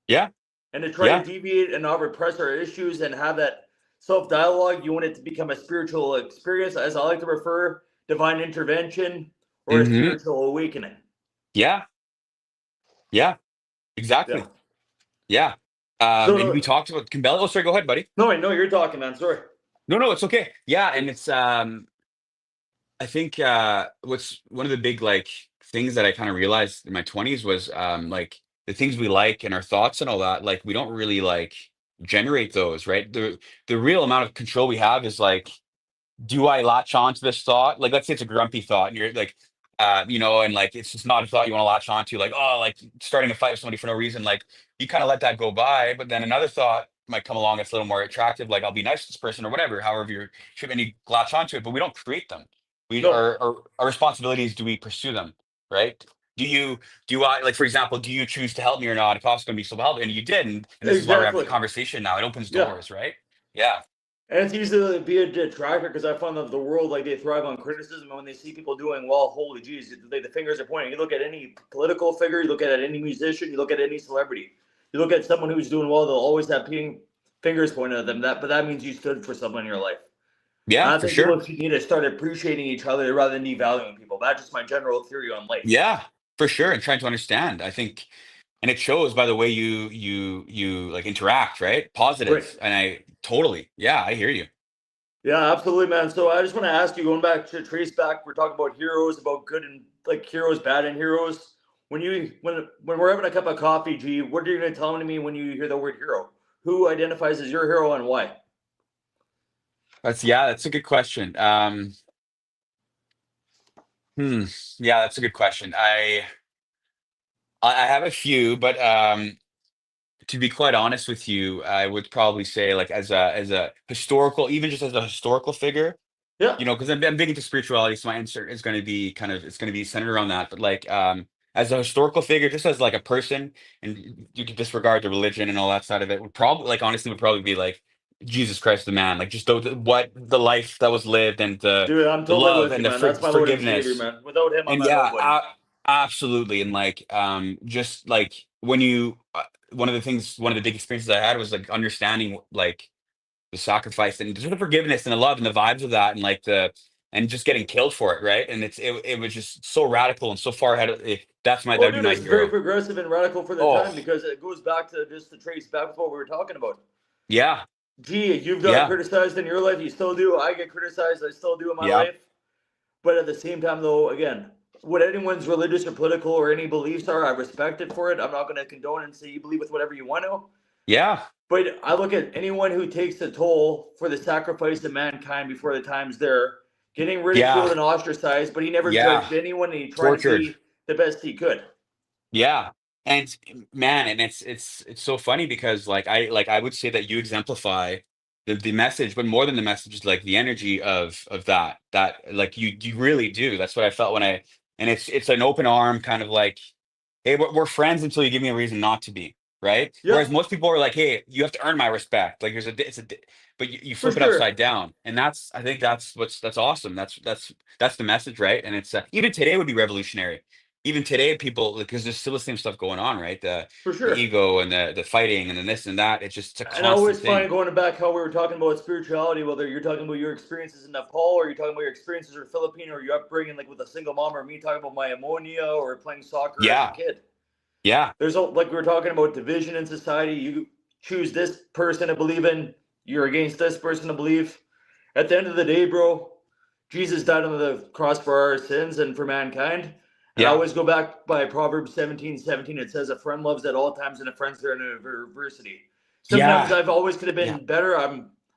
Yeah. And to try to deviate and not repress our issues and have that self-dialogue, you want it to become a spiritual experience, as I like to refer, divine intervention or a spiritual awakening. Yeah. Yeah. Exactly. Yeah. And we talked about Kimbella. Oh, sorry, go ahead, buddy. No, I know you're talking, man. Sorry. No, it's okay. Yeah, and it's I think what's one of the big like things that I kind of realized in my 20s was like the things we like and our thoughts and all that, like we don't really like generate those, right? The real amount of control we have is like, do I latch on to this thought? Like let's say it's a grumpy thought and you're like and like it's just not a thought you want to latch on to, like, oh, like starting a fight with somebody for no reason. Like you kind of let that go by, but then another thought might come along that's a little more attractive, like I'll be nice to this person or whatever, however you're should, and you latch onto it, but we don't create them. Our responsibility is, do we pursue them, right? Do I, like, for example, do you choose to help me or not? If I was going to be so helpful, and you did, and this is why we're having a conversation now. It opens doors, right? Yeah. And it's easy to be a detractor because I find that the world, like, they thrive on criticism. And when they see people doing well, holy geez, the fingers are pointing. You look at any political figure, you look at any musician, you look at any celebrity. You look at someone who's doing well, they'll always have fingers pointed at them. But that means you stood for someone in your life. Yeah, for sure. People need to start appreciating each other rather than devaluing people. That's just my general theory on life. Yeah, for sure. And trying to understand, I think, and it shows by the way you like interact, right? Positive. Right. And I hear you. Yeah, absolutely, man. So I just want to ask you, going back to trace back, we're talking about heroes, about good and like heroes, bad and heroes. When we're having a cup of coffee, G, what are you going to tell me when you hear the word hero? Who identifies as your hero and why? That's a good question. Yeah, that's a good question. I have a few, but to be quite honest with you, I would probably say, like, as a historical, even just as a historical figure, Yeah. because I'm big into spirituality, so my answer is going to be it's going to be centered around that. But like, as a historical figure, just as like a person, and you can disregard the religion and all that side of it, would probably, like, honestly, would probably be like Jesus Christ, the man, like just the life that was lived, and Dude, I'm the totally love with and you, the man. That's my Lord and forgiveness. Savior, man. Without him, I'm And not nobody. absolutely. And like, just like when you, one of the big experiences I had was like understanding like the sacrifice and just the forgiveness and the love and the vibes of that, and like and just getting killed for it, right? And it was just so radical and so far ahead of it. That Oh, would be dude, my it's very hero. progressive and radical for the Oh, time because it goes back to just to trace back with what we were talking about. yeah, Gee, you've got yeah, criticized in your life, you still do. I get criticized, I still do in my yeah, life. But at the same time, though, again, what anyone's religious or political or any beliefs are, I respect it for it. I'm not going to condone and say you believe with whatever you want to. yeah, But I look at anyone who takes a toll for the sacrifice of mankind before the time's there, getting ridiculed yeah, and ostracized, but he never yeah. judged anyone and he tried to Tortured. be the best he could. Yeah. And man, and it's so funny because I would say that you exemplify the message, but more than the message is like the energy of that like you really do. That's what I felt when and it's an open arm kind of like, hey, we're friends until you give me a reason not to be, right? Whereas Yep, most people are like, hey, you have to earn my respect. Like but you for flip it sure. upside down, and I think that's awesome. That's the message, right? And it's even today would be revolutionary. Even today, people, because there's still the same stuff going on, right? For The sure. ego and the fighting and then this and that. It's a And I always constant find thing. going back how we were talking about spirituality, whether you're talking about your experiences in Nepal or you're talking about your experiences in Philippines or your upbringing, like with a single mom, or me talking about my ammonia or playing soccer as a Yeah, kid. yeah, There's like we were talking about division in society. You choose this person to believe in, you're against this person to believe. At the end of the day, bro, Jesus died on the cross for our sins and for mankind. And I yeah, always go back by Proverbs 17:17. It says, "A friend loves at all times, and a friend's there in adversity." Sometimes yeah, I've always could have yeah, been better.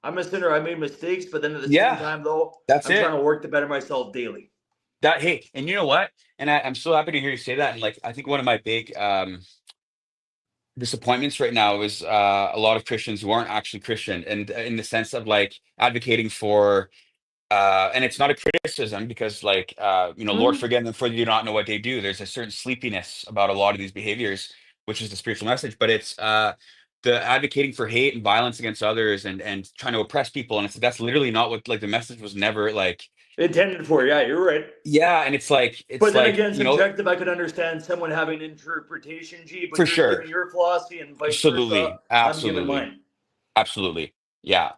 I'm a sinner. I made mistakes, but then at the same yeah. time, though, That's I'm it. trying to work to better myself daily. Hey, and you know what? And I'm so happy to hear you say that. And like, I think one of my big disappointments right now is a lot of Christians who aren't actually Christian, and in the sense of like advocating for and it's not a criticism because Lord Mm-hmm. forgive them for they do not know what they do. There's a certain sleepiness about a lot of these behaviors, which is the spiritual message, but it's the advocating for hate and violence against others and trying to oppress people, and that's literally not what, like, the message was never like. Intended for, yeah, you're right. Yeah, and it's But then again, subjective, I could understand someone having an interpretation, G, but for you're giving sure, your philosophy and vice versa. absolutely, I'm giving absolutely, mine. absolutely, yeah,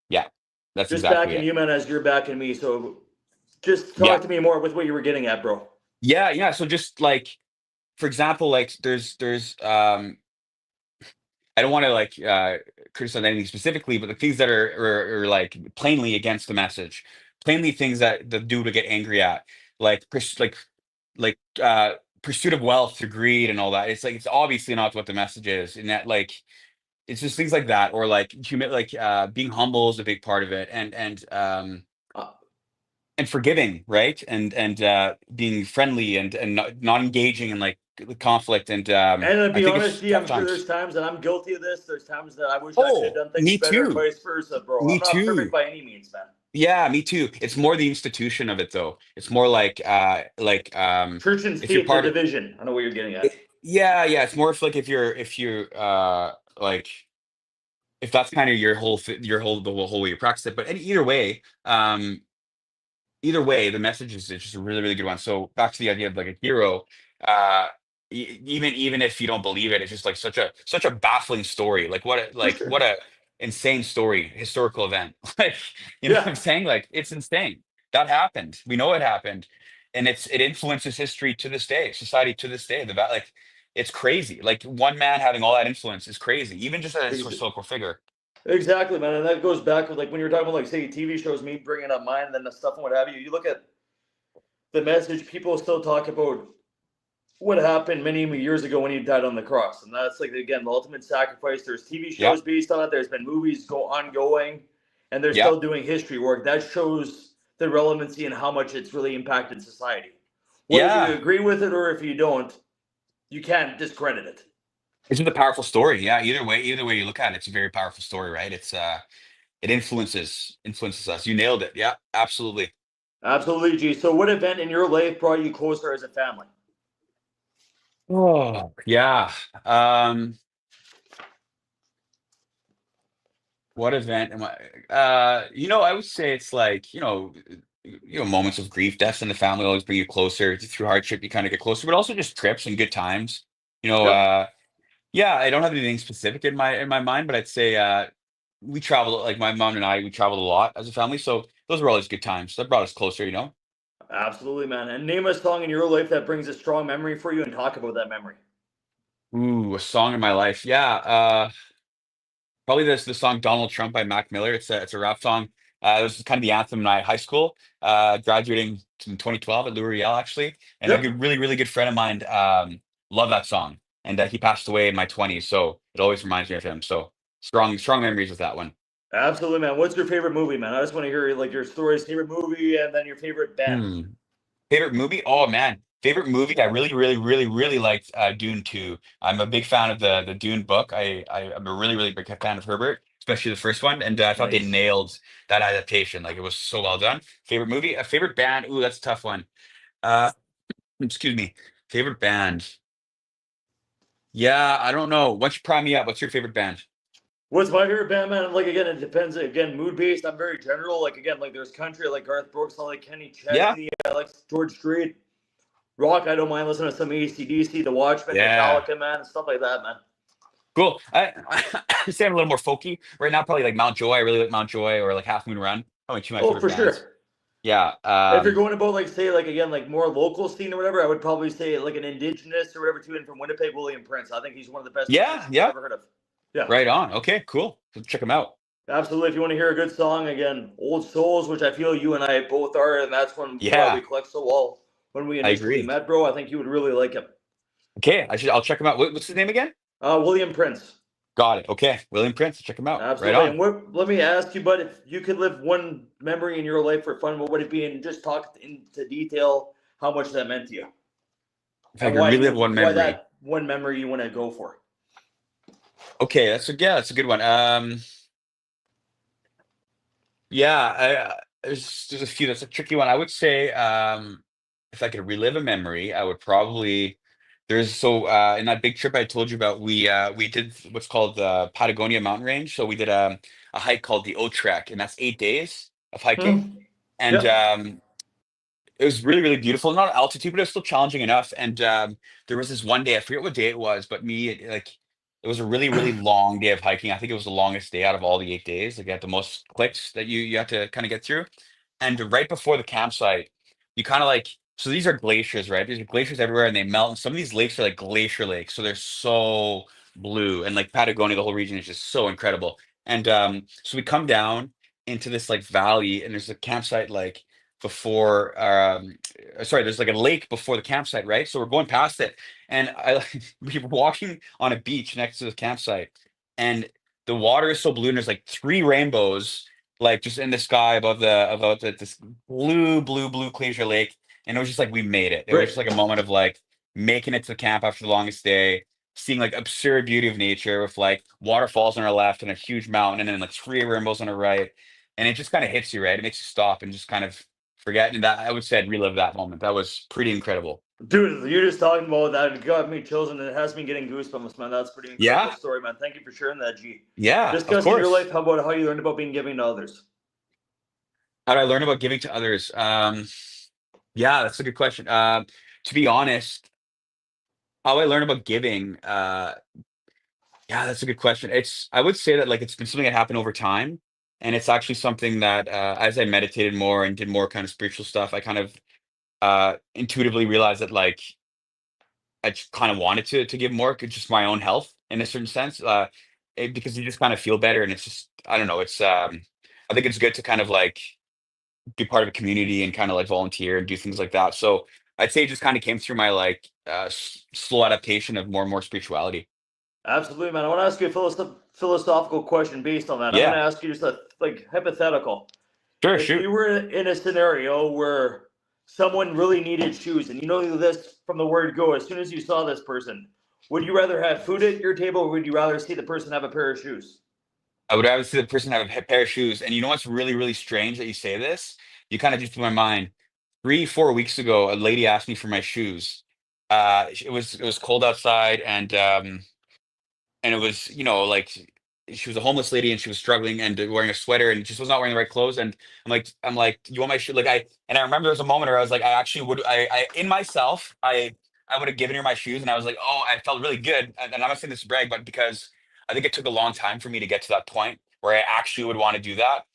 yeah, that's Just exactly backing it. you, man, as you're backing me. So just Yeah, talk to me more with what you were getting at, bro. yeah, yeah. So just like, for example, like there's I don't want to like criticize anything specifically, but the things that are like plainly against the message, plainly things that the dude would get angry at, like like pursuit of wealth through greed and all that. It's like it's obviously not what the message is, and that like it's just things like that, or like being humble is a big part of it, Uh, and forgiving, right? And being friendly and not engaging in like the conflict, and and to I be think honest, it's G, tough I'm sure times. there's times that I'm guilty of this. There's times that I wish I could have Oh, done things me better and too. vice versa, bro. I'm Me not perfect too. by any means, man. Yeah, me too. It's more the institution of it though. It's more Church and if you're state, the part of division. I know what you're getting it, at. yeah, yeah, it's more of like if you like if that's kind of your whole the whole way you practice it. But either way, the message is just a really, really good one. So back to the idea of like a hero, uh, even if you don't believe it, it's just like such a baffling story. Like For sure. what a insane story, historical event. Like, you know what Yeah, I'm saying? Like, it's insane. That happened. We know it happened, and it influences history to this day, society to this day. Like, it's crazy. Like, one man having all that influence is crazy, even just as a ex- historical figure. exactly, man. And that goes back with like when you're talking about like say TV shows, me bringing up mine, and then the stuff and what have you. You look at the message. People still talk about what happened many years ago when he died on the cross, and that's like again the ultimate sacrifice. There's TV Yeah, shows based on it. There's been movies go ongoing, and they're yeah, still doing history work. That shows the relevancy and how much it's really impacted society. Whether you yeah. agree with it or if you don't, you can't discredit it. It's just a powerful story. Yeah, either way you look at it, it's a very powerful story, right? It influences us. You nailed it. Yeah, absolutely. Absolutely, G. So, what event in your life brought you closer as a family? Oh, yeah. What event am I? I would say it's like, moments of grief, deaths in the family always bring you closer. Through hardship, you kind of get closer, but also just trips and good times. You know, Yep. yeah, I don't have anything specific in my mind, but I'd say we traveled, like my mom and I, we traveled a lot as a family. So those were always good times. That brought us closer, you know? Absolutely, man. And name a song in your life that brings a strong memory for you, and talk about that memory. Ooh, a song in my life. Yeah. Probably this the song Donald Trump by Mac Miller. It's a rap song. It was kind of the anthem in my high school, graduating in 2012 at L'Oreal, actually. And a Yep. good, really, really good friend of mine loved that song. And he passed away in my 20s. So it always reminds me of him. So strong, strong memories with that one. Absolutely, man. What's your favorite movie, man? I just want to hear like your stories, favorite movie, and then your favorite band. Hmm. Favorite movie? Oh man, favorite movie. I really, really, really, really liked Dune 2. I'm a big fan of the Dune book. I'm a really, really big fan of Herbert, especially the first one. And I thought they Nice. nailed that adaptation. Like it was so well done. Favorite movie? A favorite band? Ooh, that's a tough one. Uh, excuse me. Favorite band? Yeah, I don't know. Once you prime me up, what's your favorite band? What's my favorite band, man? Like again, it depends. Again, mood based. I'm very general. Like again, like there's country, I like Garth Brooks, I like Kenny Yeah, Chesney, I like George Strait. Rock, I don't mind listening to some AC/DC, The Watchmen, yeah. Metallica, man, stuff like that, man. Cool. I say I'm a little more folky right now. Probably like Mount Joy. I really like Mount Joy or like Half Moon Run. Probably two of my Oh, favorite for bands. sure. Yeah. If you're going about like say like again like more local scene or whatever, I would probably say like an indigenous or whatever too, and from Winnipeg, William Prince. I think he's one of the best Yeah, musicians I've yeah. ever heard of. Yeah, Right on. Okay, cool. So check them out. absolutely. If you want to hear a good song, again, Old Souls, which I feel you and I both are, and that's why we Yeah, clicked so well when we I initially agree. met, bro. I think you would really like him. Okay, I'll check them out. What's his name again? William Prince. Got it. Okay, William Prince. Check him out. Right Absolutely. on. And what? Let me ask you, bud, if you could live one memory in your life for fun, what would it be? And just talk into detail how much that meant to you If I and could relive one why memory. that one memory you want to go for. Okay, that's a good one. Yeah, there's a few. That's a tricky one. I would say, if I could relive a memory, I would probably. There's so in that big trip I told you about, we did what's called the Patagonia mountain range. So we did a hike called the O Trek, and that's 8 days of hiking. Hmm. And Yep. it was really, really beautiful. Not altitude, but it was still challenging enough. And there was this one day, I forget what day it was, but it was a really, really long day of hiking. I think it was the longest day out of all the 8 days. Like, you had the most clicks that you have to kind of get through. And right before the campsite, you kind of like, so these are glaciers, right? These are glaciers everywhere and they melt. And some of these lakes are like glacier lakes. So they're so blue. And like Patagonia, the whole region is just so incredible. And so we come down into this like valley and there's a campsite like before sorry, there's like a lake before the campsite, right? So we're going past it and we were walking on a beach next to the campsite and the water is so blue and there's like three rainbows like just in the sky this blue, blue, blue glacier lake. And it was just like we made it. It was Great. just like a moment of like making it to the camp after the longest day, seeing like absurd beauty of nature with like waterfalls on our left and a huge mountain and then like three rainbows on our right. And it just kind of hits you, right? It makes you stop and just kind of forget. And that I would say I'd relive that moment. That was pretty incredible. Dude, you just talking about that got me chills and it has me getting goosebumps, man. That's a pretty incredible Yeah, story, man. Thank you for sharing that, G. yeah, of Discuss in your course. life, how about how you learned about being giving to others? How did I learn about giving to others? Yeah, that's a good question. To be honest, how I learned about giving, yeah, that's a good question. I would say that like it's been something that happened over time, and it's actually something that as I meditated more and did more kind of spiritual stuff, I kind of intuitively realized that like I just kind of wanted to give more, 'cause just my own health in a certain sense, because you just kind of feel better, and it's just I don't know, I think it's good to kind of like be part of a community and kind of like volunteer and do things like that. So I'd say it just kind of came through my like slow adaptation of more and more spirituality. Absolutely, man. I want to ask you a philosophical question based on that. I'm going to Yeah, ask you just a like hypothetical. sure, If shoot. you were in a scenario where someone really needed shoes, and you know this from the word go, as soon as you saw this person, would you rather have food at your table, or would you rather see the person have a pair of shoes? I would rather see the person have a pair of shoes. And you know what's really, really strange that you say this? You kind of just blew my mind. 3, 4 weeks ago, a lady asked me for my shoes. It was cold outside, and it was like she was a homeless lady and she was struggling and wearing a sweater and just was not wearing the right clothes. And I'm like, you want my shoe? Like I remember there was a moment where I was like, I actually would I in myself I would have given her my shoes and I was like, oh, I felt really good. And I'm not saying this to brag, but because I think it took a long time for me to get to that point where I actually would want to do that,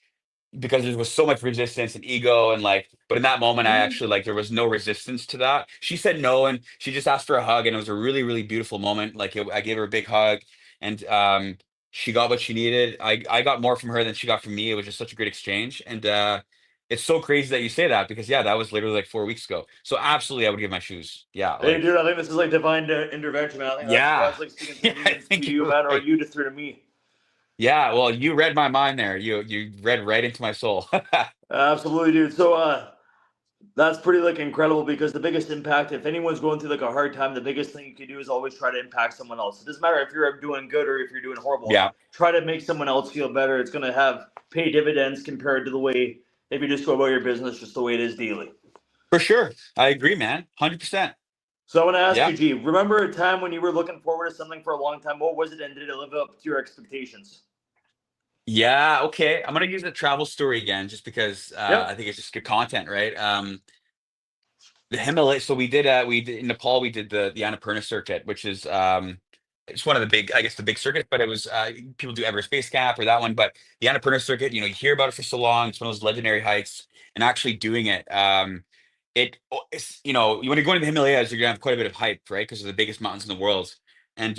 because there was so much resistance and ego and like, but in that moment I actually like, there was no resistance to that. She said no, and she just asked for a hug, and it was a really really beautiful moment. Like I gave her a big hug, and she got what she needed. I got more from her than she got from me. It was just such a great exchange. And it's so crazy that you say that, because yeah, that was literally like 4 weeks ago. So absolutely I would give my shoes. Yeah, Hey, like, dude, I think this is like divine intervention, man. I think yeah. that's like speaking through Yeah, me I and to think you, you're man, or right. you to through to me. Yeah, well, you read my mind there. You read right into my soul. Absolutely, dude. So, that's pretty like incredible because the biggest impact, if anyone's going through like a hard time, the biggest thing you can do is always try to impact someone else. It doesn't matter if you're doing good or if you're doing horrible. Yeah, Try to make someone else feel better. It's gonna have pay dividends compared to the way if you just go about your business just the way it is daily. for sure. I agree, man. 100%. So I want to ask Yeah. you, G, remember a time when you were looking forward to something for a long time? What was it, and did it live up to your expectations? Yeah, okay. I'm gonna use a travel story again, just because I Yep. think it's just good content, right? The Himalaya. So we did in Nepal. We did the Annapurna circuit, which is it's one of the big, I guess, the big circuits. But it was people do Everest Base Camp or that one. But the Annapurna circuit, you hear about it for so long. It's one of those legendary hikes, and actually doing it, it's when you're going to the Himalayas, you're gonna have quite a bit of hype, right? Because they're the biggest mountains in the world, and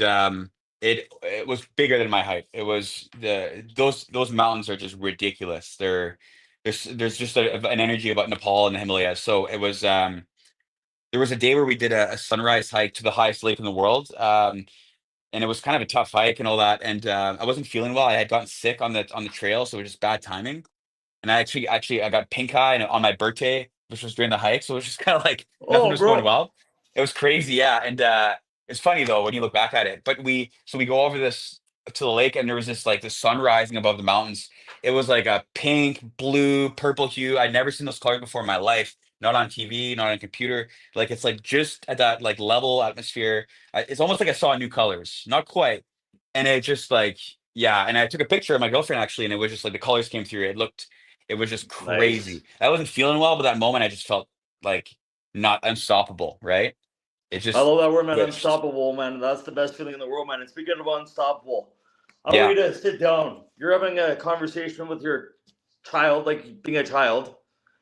it was bigger than my height. It was those mountains are just ridiculous. There's just an energy about Nepal and the Himalayas. So it was there was a day where we did a sunrise hike to the highest lake in the world. And it was kind of a tough hike and all that. And I wasn't feeling well. I had gotten sick on the trail, so it was just bad timing. And I actually I got pink eye on my birthday, which was during the hike. So it was just kind of like nothing Oh, was going bro. well. It was crazy, yeah. And it's funny though when you look back at it. But we go over this to the lake, and there was this like the sun rising above the mountains. It was like a pink, blue, purple hue. I'd never seen those colors before in my life. Not on TV, not on a computer. Like it's like just at that like level atmosphere. It's almost like I saw new colors. Not quite. And it just like, yeah. And I took a picture of my girlfriend actually, and it was just like the colors came through. It was just Nice. crazy. I wasn't feeling well, but that moment I just felt like not unstoppable, right? It I just love that word, man. switched. Unstoppable, man. That's the best feeling in the world, man. And speaking of unstoppable, I want Yeah. you to sit down. You're having a conversation with your child, like being a child.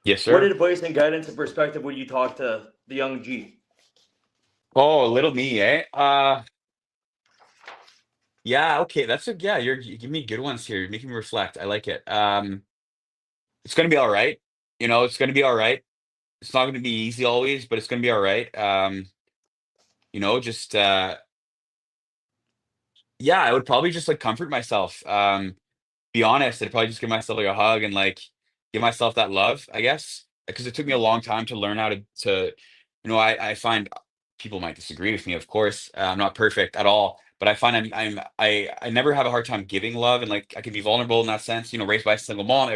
Yes, What sir. advice and guidance and perspective would you talk to the young G? Oh, little me, eh? Yeah, okay. Yeah, you give me good ones here. You're making me reflect. I like it. It's gonna be all right. It's gonna be all right. It's not gonna be easy always, but it's gonna be all right. Just yeah, I would probably just like comfort myself. Be honest, I'd probably just give myself like a hug and like give myself that love, I guess. Because it took me a long time to learn how I find people might disagree with me, of course. I'm not perfect at all, but I find I never have a hard time giving love, and like I can be vulnerable in that sense. Raised by a single mom,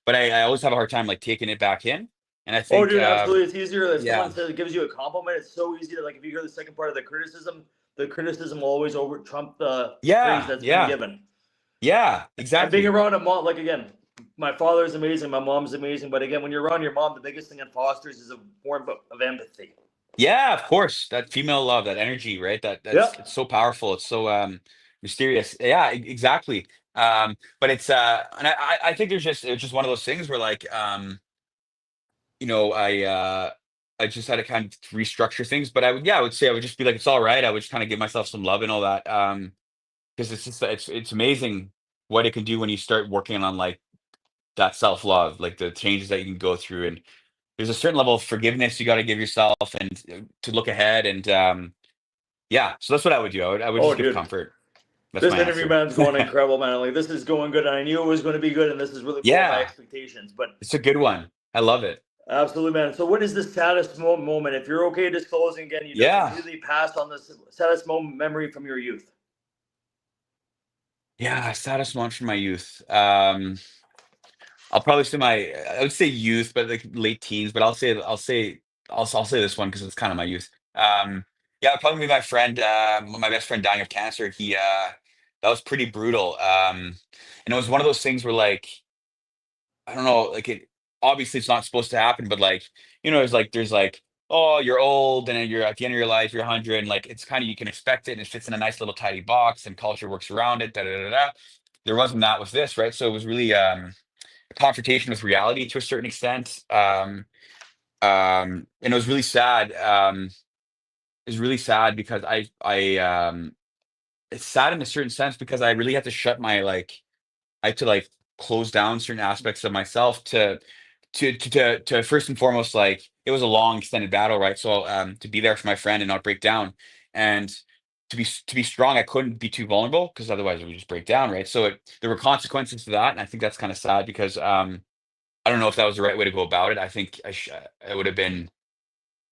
but I always have a hard time like taking it back in. And I Oh, think, dude, absolutely. It's easier if someone yeah, says gives you a compliment. It's so easy to like if you hear the second part of the criticism will always over trump the praise yeah, that's been yeah, given. yeah, And being exactly. around a mom, like again, my father's amazing, my mom's amazing, but again, when you're around your mom, the biggest thing it fosters is a form of empathy. Yeah, of course. That female love, that energy, right? It's Yep. so powerful. It's so mysterious. Yeah, exactly. But I think it's just one of those things where like you know, I uh I just had to kind of restructure things. But I would say I would just be like, it's all right. I would just kind of give myself some love and all that. Because it's amazing what it can do when you start working on like that self-love, like the changes that you can go through. And there's a certain level of forgiveness you got to give yourself, and to look ahead. And yeah, so that's what I would do. I would Oh, just give dude. comfort. That's This my interview, answer. man's going incredible, man. Like this is going good, and I knew it was going to be good, and this is really blowing my Yeah, expectations. But it's a good one. I love it. absolutely, man. So, what is the saddest moment? If you're okay disclosing again, you just Yeah. completely passed on this saddest moment memory from your youth. Yeah, saddest moment from my youth. I'll probably say I would say youth, but like late teens, but I'll say this one because it's kind of my youth. Yeah, it'd probably be my best friend dying of cancer. That was pretty brutal. And it was one of those things where like, I don't know, like obviously it's not supposed to happen, but like, there's like, oh, you're old and then you're at the end of your life, you're 100, and like it's kind of, you can expect it, and it fits in a nice little tidy box, and culture works around it, da da da da. there wasn't that with this, right? So it was really a confrontation with reality to a certain extent. And it was really sad. It was really sad because it's sad in a certain sense because I really had to shut my like I had to like close down certain aspects of myself to first and foremost, like it was a long extended battle, right? So to be there for my friend and not break down, and to be strong, I couldn't be too vulnerable because otherwise it would just break down, right? So there were consequences to that, and I think that's kind of sad because I don't know if that was the right way to go about it. I think it would have been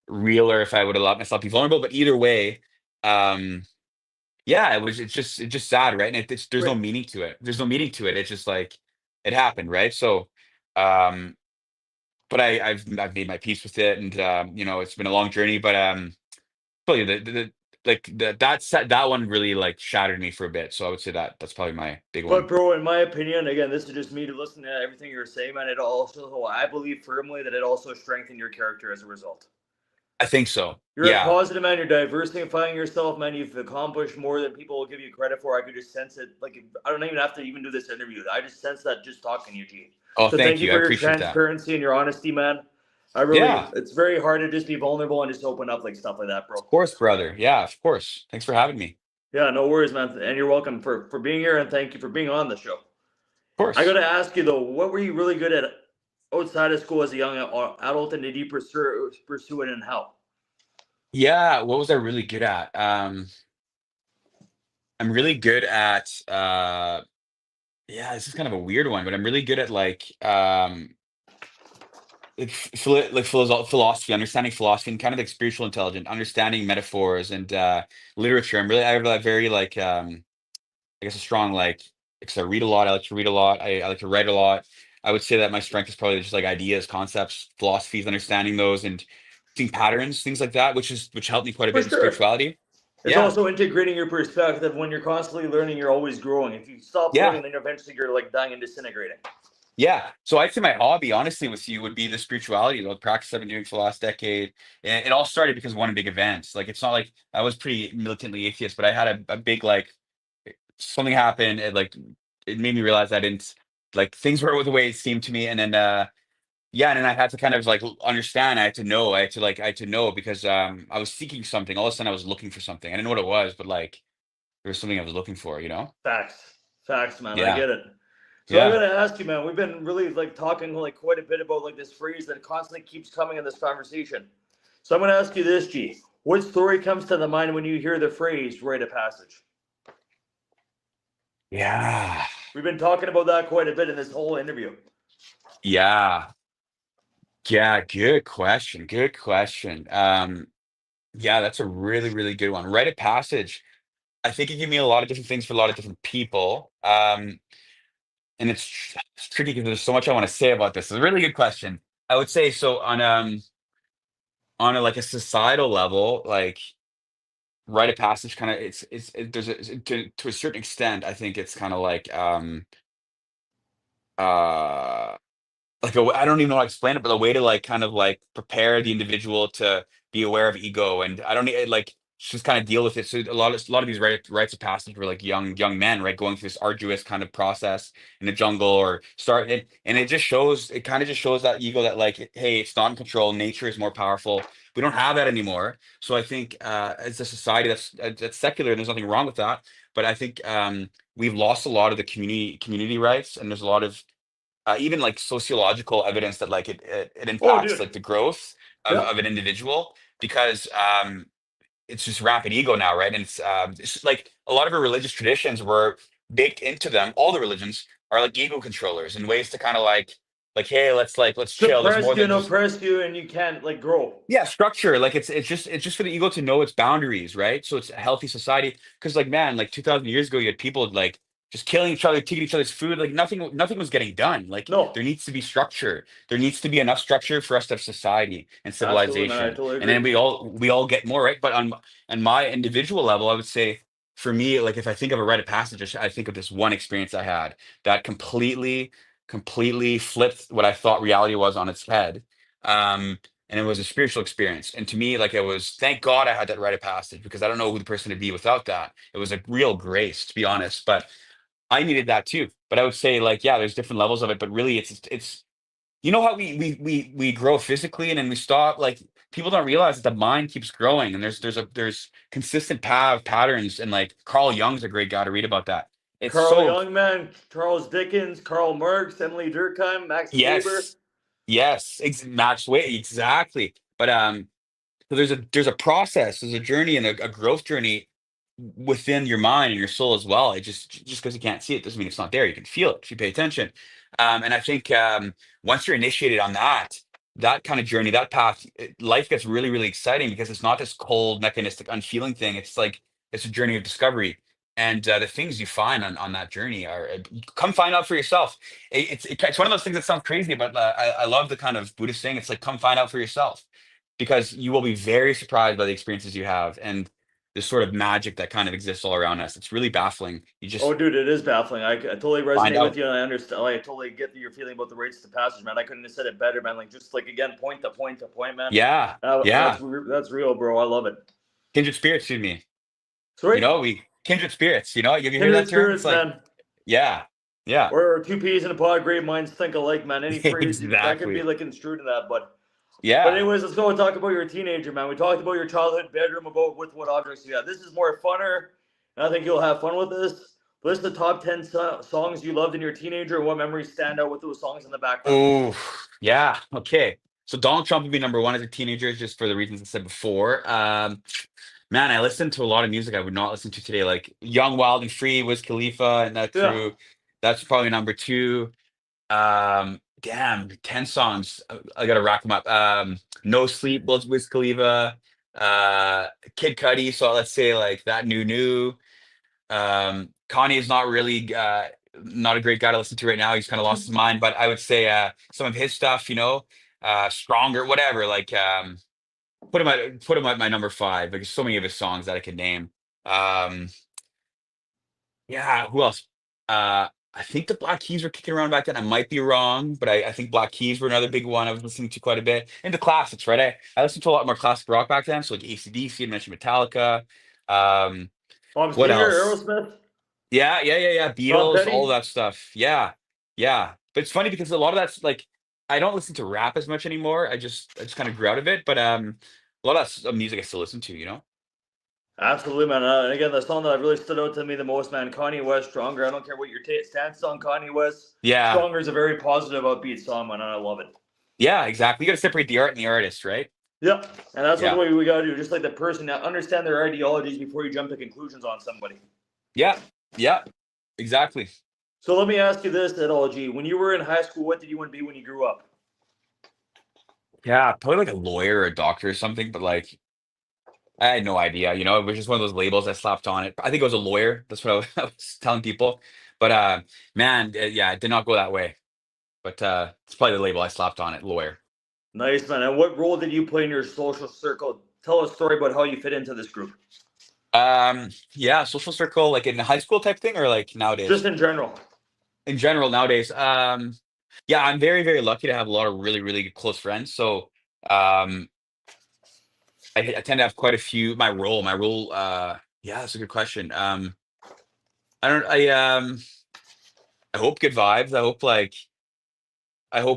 realer if I would have let myself be vulnerable. But either way, um, yeah, it's just sad, right? And there's no Right. meaning to it. There's no meaning to it. It's just like it happened, right? So, um, but I've made my peace with it, and it's been a long journey. But probably that one really like shattered me for a bit. So I would say that's probably my big But one. bro, in my opinion, again, this is just me to listen to everything you're saying, man. It also, I believe firmly that it also strengthened your character as a result. I think so. You're a Yeah, positive man. You're diversifying yourself, man. You've accomplished more than people will give you credit for. I could just sense it. Like I don't even have to even do this interview. I just sense that just talking to you, G. oh, So thank thank you you. I for your appreciate that. transparency and your honesty, man. I really, Yeah, it's very hard to just be vulnerable and just open up like stuff like that, bro. of course, brother. Yeah, of course. Thanks for having me. Yeah, no worries, man. And you're welcome for being here, and thank you for being on the show. Of I got course. to ask you though, what were you really good at outside of school as a young adult, and did you pursue it, and how? Yeah, what was I really good at? I'm really good at yeah, this is kind of a weird one, but I'm really good at philosophy, understanding philosophy, and kind of like spiritual intelligence, understanding metaphors and literature. I have a very I guess a strong because I read a lot. I like to read a lot. I like to write a lot. I would say that my strength is probably just like ideas, concepts, philosophies, understanding those and seeing patterns, things like that, which helped me quite a For bit in sure. spirituality. It's Yeah. also integrating your perspective. When you're constantly learning, you're always growing. If you stop Yeah. learning, then eventually you're like dying and disintegrating. Yeah. So I'd say my hobby, honestly, with you would be the spirituality, the practice I've been doing for the last decade. And it all started because of one big event. Like it's not like I was pretty militantly atheist, but I had a big something happened. It made me realize I didn't like things were the way it seemed to me. And then yeah, and then I had to kind of understand. I had to know. I had to know because I was seeking something. All of a sudden I was looking for something. I didn't know what it was, but like there was something I was looking for, you know? Facts, facts, man. I Yeah. get it. So I Yeah. gotta ask you, man. We've been really like talking like quite a bit about like this phrase that constantly keeps coming in this conversation. So I'm gonna ask you this, G. What story comes to the mind when you hear the phrase "rite of passage"? Yeah. We've been talking about that quite a bit in this whole interview. Yeah. Yeah, good question. Good question. Yeah, that's a really, really good one. Rite of passage. I think it can mean a lot of different things for a lot of different people. And it's tricky because there's so much I want to say about this. It's a really good question. I would say so on a like a societal level, like rite of passage kind of there's to a certain extent, I think it's kind of uh I don't even know how to explain it, but a way to kind of prepare the individual to be aware of ego, and I don't just kind of deal with it. So a lot of these rites of passage were like young men, right, going through this arduous kind of process in the jungle or start it, and it kind of just shows that ego that hey, it's not in control. Nature is more powerful. We don't have that anymore. So I think as a society that's secular, and there's nothing wrong with that. But I think we've lost a lot of the community rights, and there's a lot of even sociological evidence that it Oh, impacts dude. the growth Yeah. of an individual because it's just rapid ego now, right? And it's like a lot of our religious traditions were baked into them. All the religions are like ego controllers and ways to kind of hey, let's chill. There's Suppress more you than and just oppress you, and you can't like grow. yeah, structure. Like it's just for the ego to know its boundaries, right? So it's a healthy society. Because man, 2,000 years ago, you had people just killing each other, taking each other's food. Like nothing was getting done. Like there No, needs to be structure. There needs to be enough structure for us to have society and absolutely, man. I civilization. totally And agree. then we all get more, right? But on my individual level, I would say for me, if I think of a rite of passage, I think of this one experience I had that completely flipped what I thought reality was on its head. Um, and it was a spiritual experience. And to me, it was thank God I had that rite of passage because I don't know who the person would be without that. It was a real grace, to be honest. But I needed that too. But I would say like, yeah, there's different levels of it, but really it's you know how we grow physically and then we stop. Like people don't realize that the mind keeps growing and there's consistent patterns, and like Carl Jung's a great guy to read about that. It's Carl so Jung, Charles Dickens, Karl Marx, Emily Durkheim, Max Weber. yes, yes, Max Way, exactly. But so there's a process, there's a journey and a growth journey within your mind and your soul as well. It just because you can't see it doesn't mean it's not there. You can feel it if you pay attention. And I think once you're initiated on that kind of journey, that path, life gets really, really exciting because it's not this cold, mechanistic, unfeeling thing. It's like it's a journey of discovery. And the things you find on that journey are come find out for yourself. It's one of those things that sounds crazy, but I love the kind of Buddhist thing. It's like come find out for yourself because you will be very surprised by the experiences you have and this sort of magic that kind of exists all around us. It's really baffling. You Oh, just dude, it is baffling. I totally find resonate with out. you, and I understand. Like, I totally get your feeling about the rates to passage, man. I couldn't have said it better, man. Like, just like again, point to point to point, man. Yeah, yeah. That's real, bro. I love it. Kindred spirits, excuse me. Sorry, We kindred spirits. You hear kindred that term? It's spirits, like, man. yeah, yeah, Or two peas in a pod, great minds think alike, man. Any phrase that could be exactly. like construed in that, but Yeah. anyways, let's go and talk about your teenager, man. We talked about your childhood bedroom, about with what objects you had. This is more funner, and I think you'll have fun with this. List the top 10 songs you loved in your teenager and what memories stand out with those songs in the background. Oh, yeah. Okay. So Donald Trump would be number one as a teenager, just for the reasons I said before. Man, I listened to a lot of music I would not listen to today, like Young, Wild and Free, Wiz Khalifa, and that Yeah. crew. That's probably number two. Damn, 10 songs. I gotta rack them up. No Sleep was Wiz Khalifa. Kid Cudi. So let's say like that new. Kanye is not really not a great guy to listen to right now. He's kind of lost his mind, but I would say some of his stuff, Stronger, whatever. Like put him at my number five. Like so many of his songs that I could name. Um, yeah, who else? I think the Black Keys were kicking around back then. I might be wrong, but I think Black Keys were another big one I was listening to quite a bit. And the classics, right? I listened to a lot more classic rock back then. So like AC/DC, I mentioned Metallica. Um, Bob what Seger, else? Aerosmith, Yeah. Tom Beatles, all Petty. that stuff. Yeah. But it's funny because a lot of that's like I don't listen to rap as much anymore. I just kind of grew out of it. But a lot of music I still listen to. Absolutely, man. And again, the song that really stood out to me the most, man, Kanye West, Stronger. I don't care what your stance on Kanye West. Yeah. Stronger is a very positive, upbeat song, man, and I love it. Yeah, exactly. You got to separate the art and the artist, right? Yep. And that's what Yeah. we got to do. Just like the person that understand their ideologies before you jump to conclusions on somebody. Yeah. Exactly. So let me ask you this, LG. When you were in high school, what did you want to be when you grew up? Yeah, probably like a lawyer or a doctor or something, but like I had no idea, it was just one of those labels I slapped on it. I think it was a lawyer. That's what I was telling people. But man, yeah, it did not go that way. But it's probably the label I slapped on it, lawyer. Nice, man. And what role did you play in your social circle? Tell a story about how you fit into this group. Yeah, social circle, like in the high school type thing, or like nowadays? Just in general. In general, nowadays. Yeah, I'm very, very lucky to have a lot of really, really close friends. So um, I tend to have quite a few. My role. Yeah, that's a good question. I don't. I hope good vibes. I hope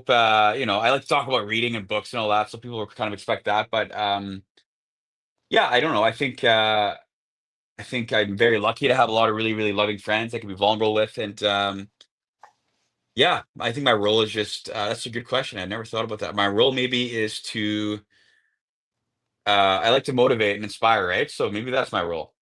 I like to talk about reading and books and all that, so people will kind of expect that. But yeah, I don't know. I think I'm very lucky to have a lot of really, really loving friends I can be vulnerable with, and yeah, I think my role is just that's a good question. I never thought about that. My role maybe is to I like to motivate and inspire, right? So maybe that's my role.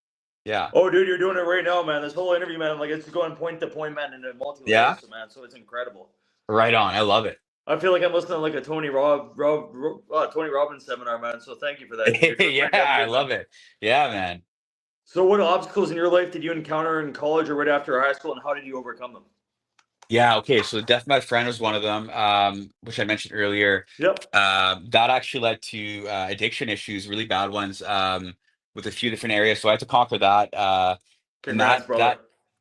Yeah. Oh, dude, you're doing it right now, man. This whole interview, man, like it's going point to point, man, in multi Yeah. layers, man. So it's incredible. Right on. I love it. I feel like I'm listening to like a Tony Robbins seminar, man. So thank you for that. Dude. You're doing Yeah, pretty damn I good, love man. it. Yeah, man. So what obstacles in your life did you encounter in college or right after high school, and how did you overcome them? Yeah, okay. So the death of my friend was one of them, which I mentioned earlier. Yep. That actually led to addiction issues, really bad ones, with a few different areas. So I had to conquer that. And Congrats, brother.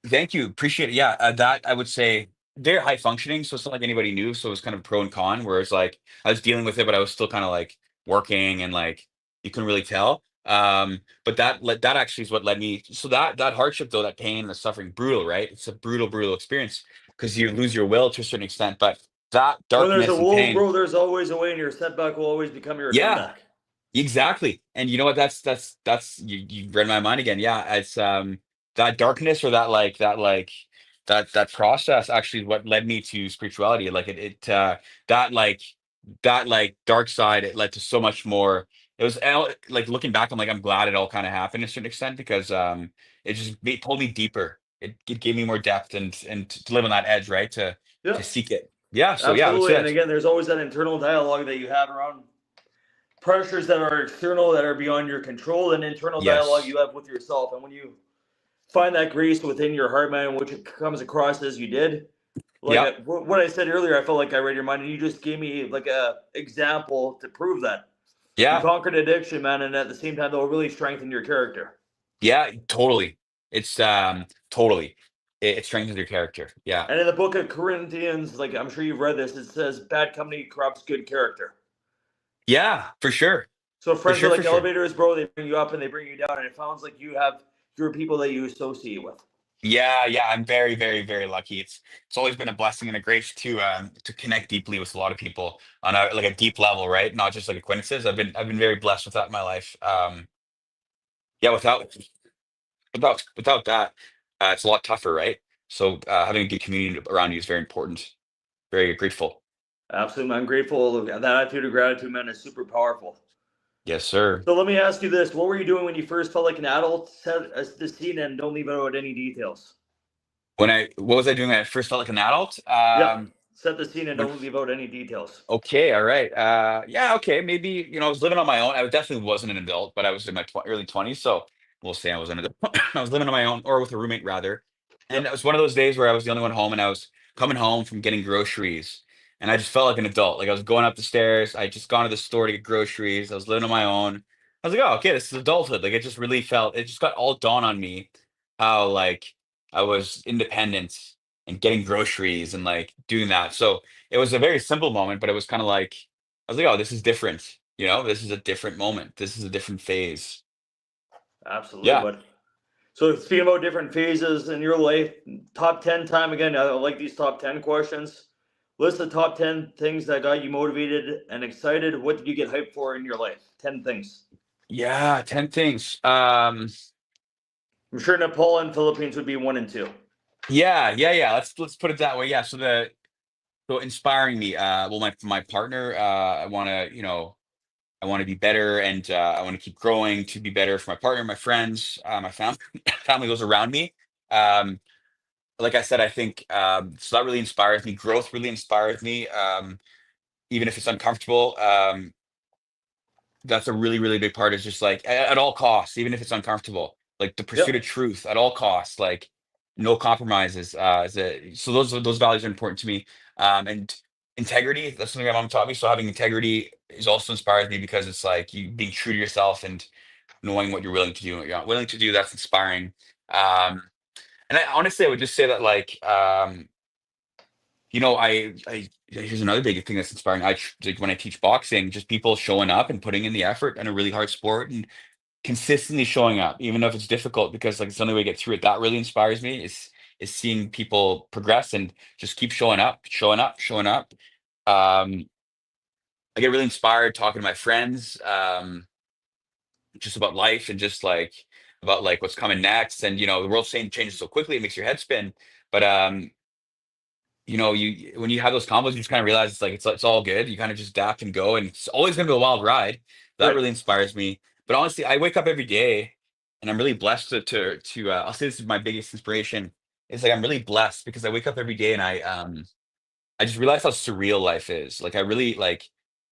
thank you, appreciate it. Yeah, that I would say very high functioning. So it's not like anybody knew. So it was kind of pro and con. Whereas like I was dealing with it, but I was still kind of like working and like you couldn't really tell. But that actually is what led me. So that hardship, though, that pain, the suffering, brutal, right? It's a brutal experience because you lose your will to a certain extent. But that When there's a darkness and will, pain, bro, there's always a way, and your setback will always become your yeah, comeback. exactly. And you know what? That's you read my mind again. Yeah, it's that darkness or that process actually is what led me to spirituality. Like that like that dark side, it led to so much more. It was like looking back, I'm glad it all kind of happened to a certain extent because it just pulled me deeper. It gave me more depth and to live on that edge, right? To Yeah, seek it. Yeah. So yeah, that's absolutely. And it. again, there's always that internal dialogue that you have around pressures that are external, that are beyond your control, and internal dialogue Yes. you have with yourself. And when you find that grace within your heart, man, which it comes across as you did, like Yep. what I said earlier, I felt like I read your mind, and you just gave me like a example to prove that you Yeah. conquered addiction, man, and at the same time, though, it really strengthened your character. Yeah, totally. It's totally. It strengthens your character. Yeah. And in the book of Corinthians, like I'm sure you've read this, it says bad company corrupts good character. Yeah, for sure. So For friends are sure, for like sure. elevators, bro. They bring you up and they bring you down, and it sounds like you're people that you associate with. Yeah, yeah. I'm very lucky. It's always been a blessing and a grace to connect deeply with a lot of people on a deep level, right? Not just like acquaintances. I've been very blessed with that in my life. Yeah, without that, it's a lot tougher, right? So having a good community around you is very important. Very grateful. Absolutely, I'm grateful. That attitude of gratitude, man, is super powerful. Yes, sir. So let me ask you this: what were you doing when you first felt like an adult? Set the scene and don't leave out any details. What was I doing when I first felt like an adult? Yep. Set the scene and When don't leave out any details. Okay, all right. Yeah, okay. Maybe, I was living on my own. I definitely wasn't an adult, but I was in my early 20s. So we'll say I was an adult. I was living on my own or with a roommate rather. And it Yep. was one of those days where I was the only one home and I was coming home from getting groceries. And I just felt like an adult. Like I was going up the stairs. I just gone to the store to get groceries. I was living on my own. I was like, oh, okay, this is adulthood. Like it just got all dawn on me how like I was independent and getting groceries and like doing that. So it was a very simple moment, but it was kind of like I was like, oh, this is different. This is a different moment. This is a different phase. Absolutely, Yeah. bud. So speaking about different phases in your life, top 10 time again, I like these top 10 questions. List the top 10 things that got you motivated and excited. What did you get hyped for in your life? 10 things. Yeah, 10 things. I'm sure Nepal and Philippines would be one and two. Yeah. Let's put it that way. Yeah. So inspiring me. Well, my partner, I want to be better and I want to keep growing to be better for my partner, my friends, my family, family, those around me. Um, like I said, I think so that really inspires me. Growth really inspires me. Even if it's uncomfortable. That's a really big part is just like at all costs, even if it's uncomfortable, like the pursuit Yep. of truth at all costs, like no compromises. So those values are important to me. And integrity, that's something my mom taught me. So having integrity is also inspires me because it's like you being true to yourself and knowing what you're willing to do and what you're not willing to do. That's inspiring. Um, and I honestly, I would just say that like I here's another big thing that's inspiring. Like when I teach boxing, just people showing up and putting in the effort in a really hard sport and consistently showing up, even if it's difficult, because like it's the only way to get through it. That really inspires me is seeing people progress and just keep showing up. Um, I get really inspired talking to my friends, just about life and just like about like what's coming next. And the world's changes so quickly, it makes your head spin. But you when you have those combos, you just kind of realize it's all good. You kind of just adapt and go, and it's always gonna be a wild ride. That Right. really inspires me. But honestly, I wake up every day, and I'm really blessed to. I'll say this is my biggest inspiration. It's like I'm really blessed because I wake up every day and I just realized how surreal life is.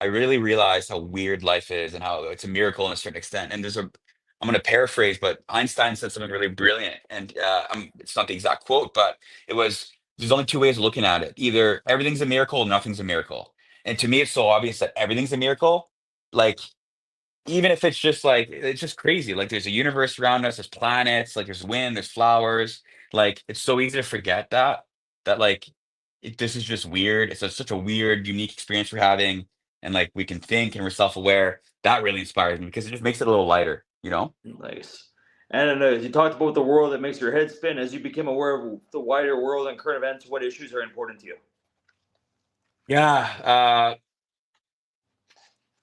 I really realized how weird life is and how it's a miracle in a certain extent. And I'm going to paraphrase, but Einstein said something really brilliant. And it's not the exact quote, but it was, there's only two ways of looking at it. Either everything's a miracle or nothing's a miracle. And to me, it's so obvious that everything's a miracle. Like, even if it's just like it's just crazy. Like there's a universe around us, there's planets, like there's wind, there's flowers. Like it's so easy to forget that like this is just weird. Such a weird, unique experience we're having, and like we can think and we're self-aware. That really inspires me because it just makes it a little lighter. Nice. And you talked about the world that makes your head spin. As you became aware of the wider world and current events, what issues are important to you? Yeah.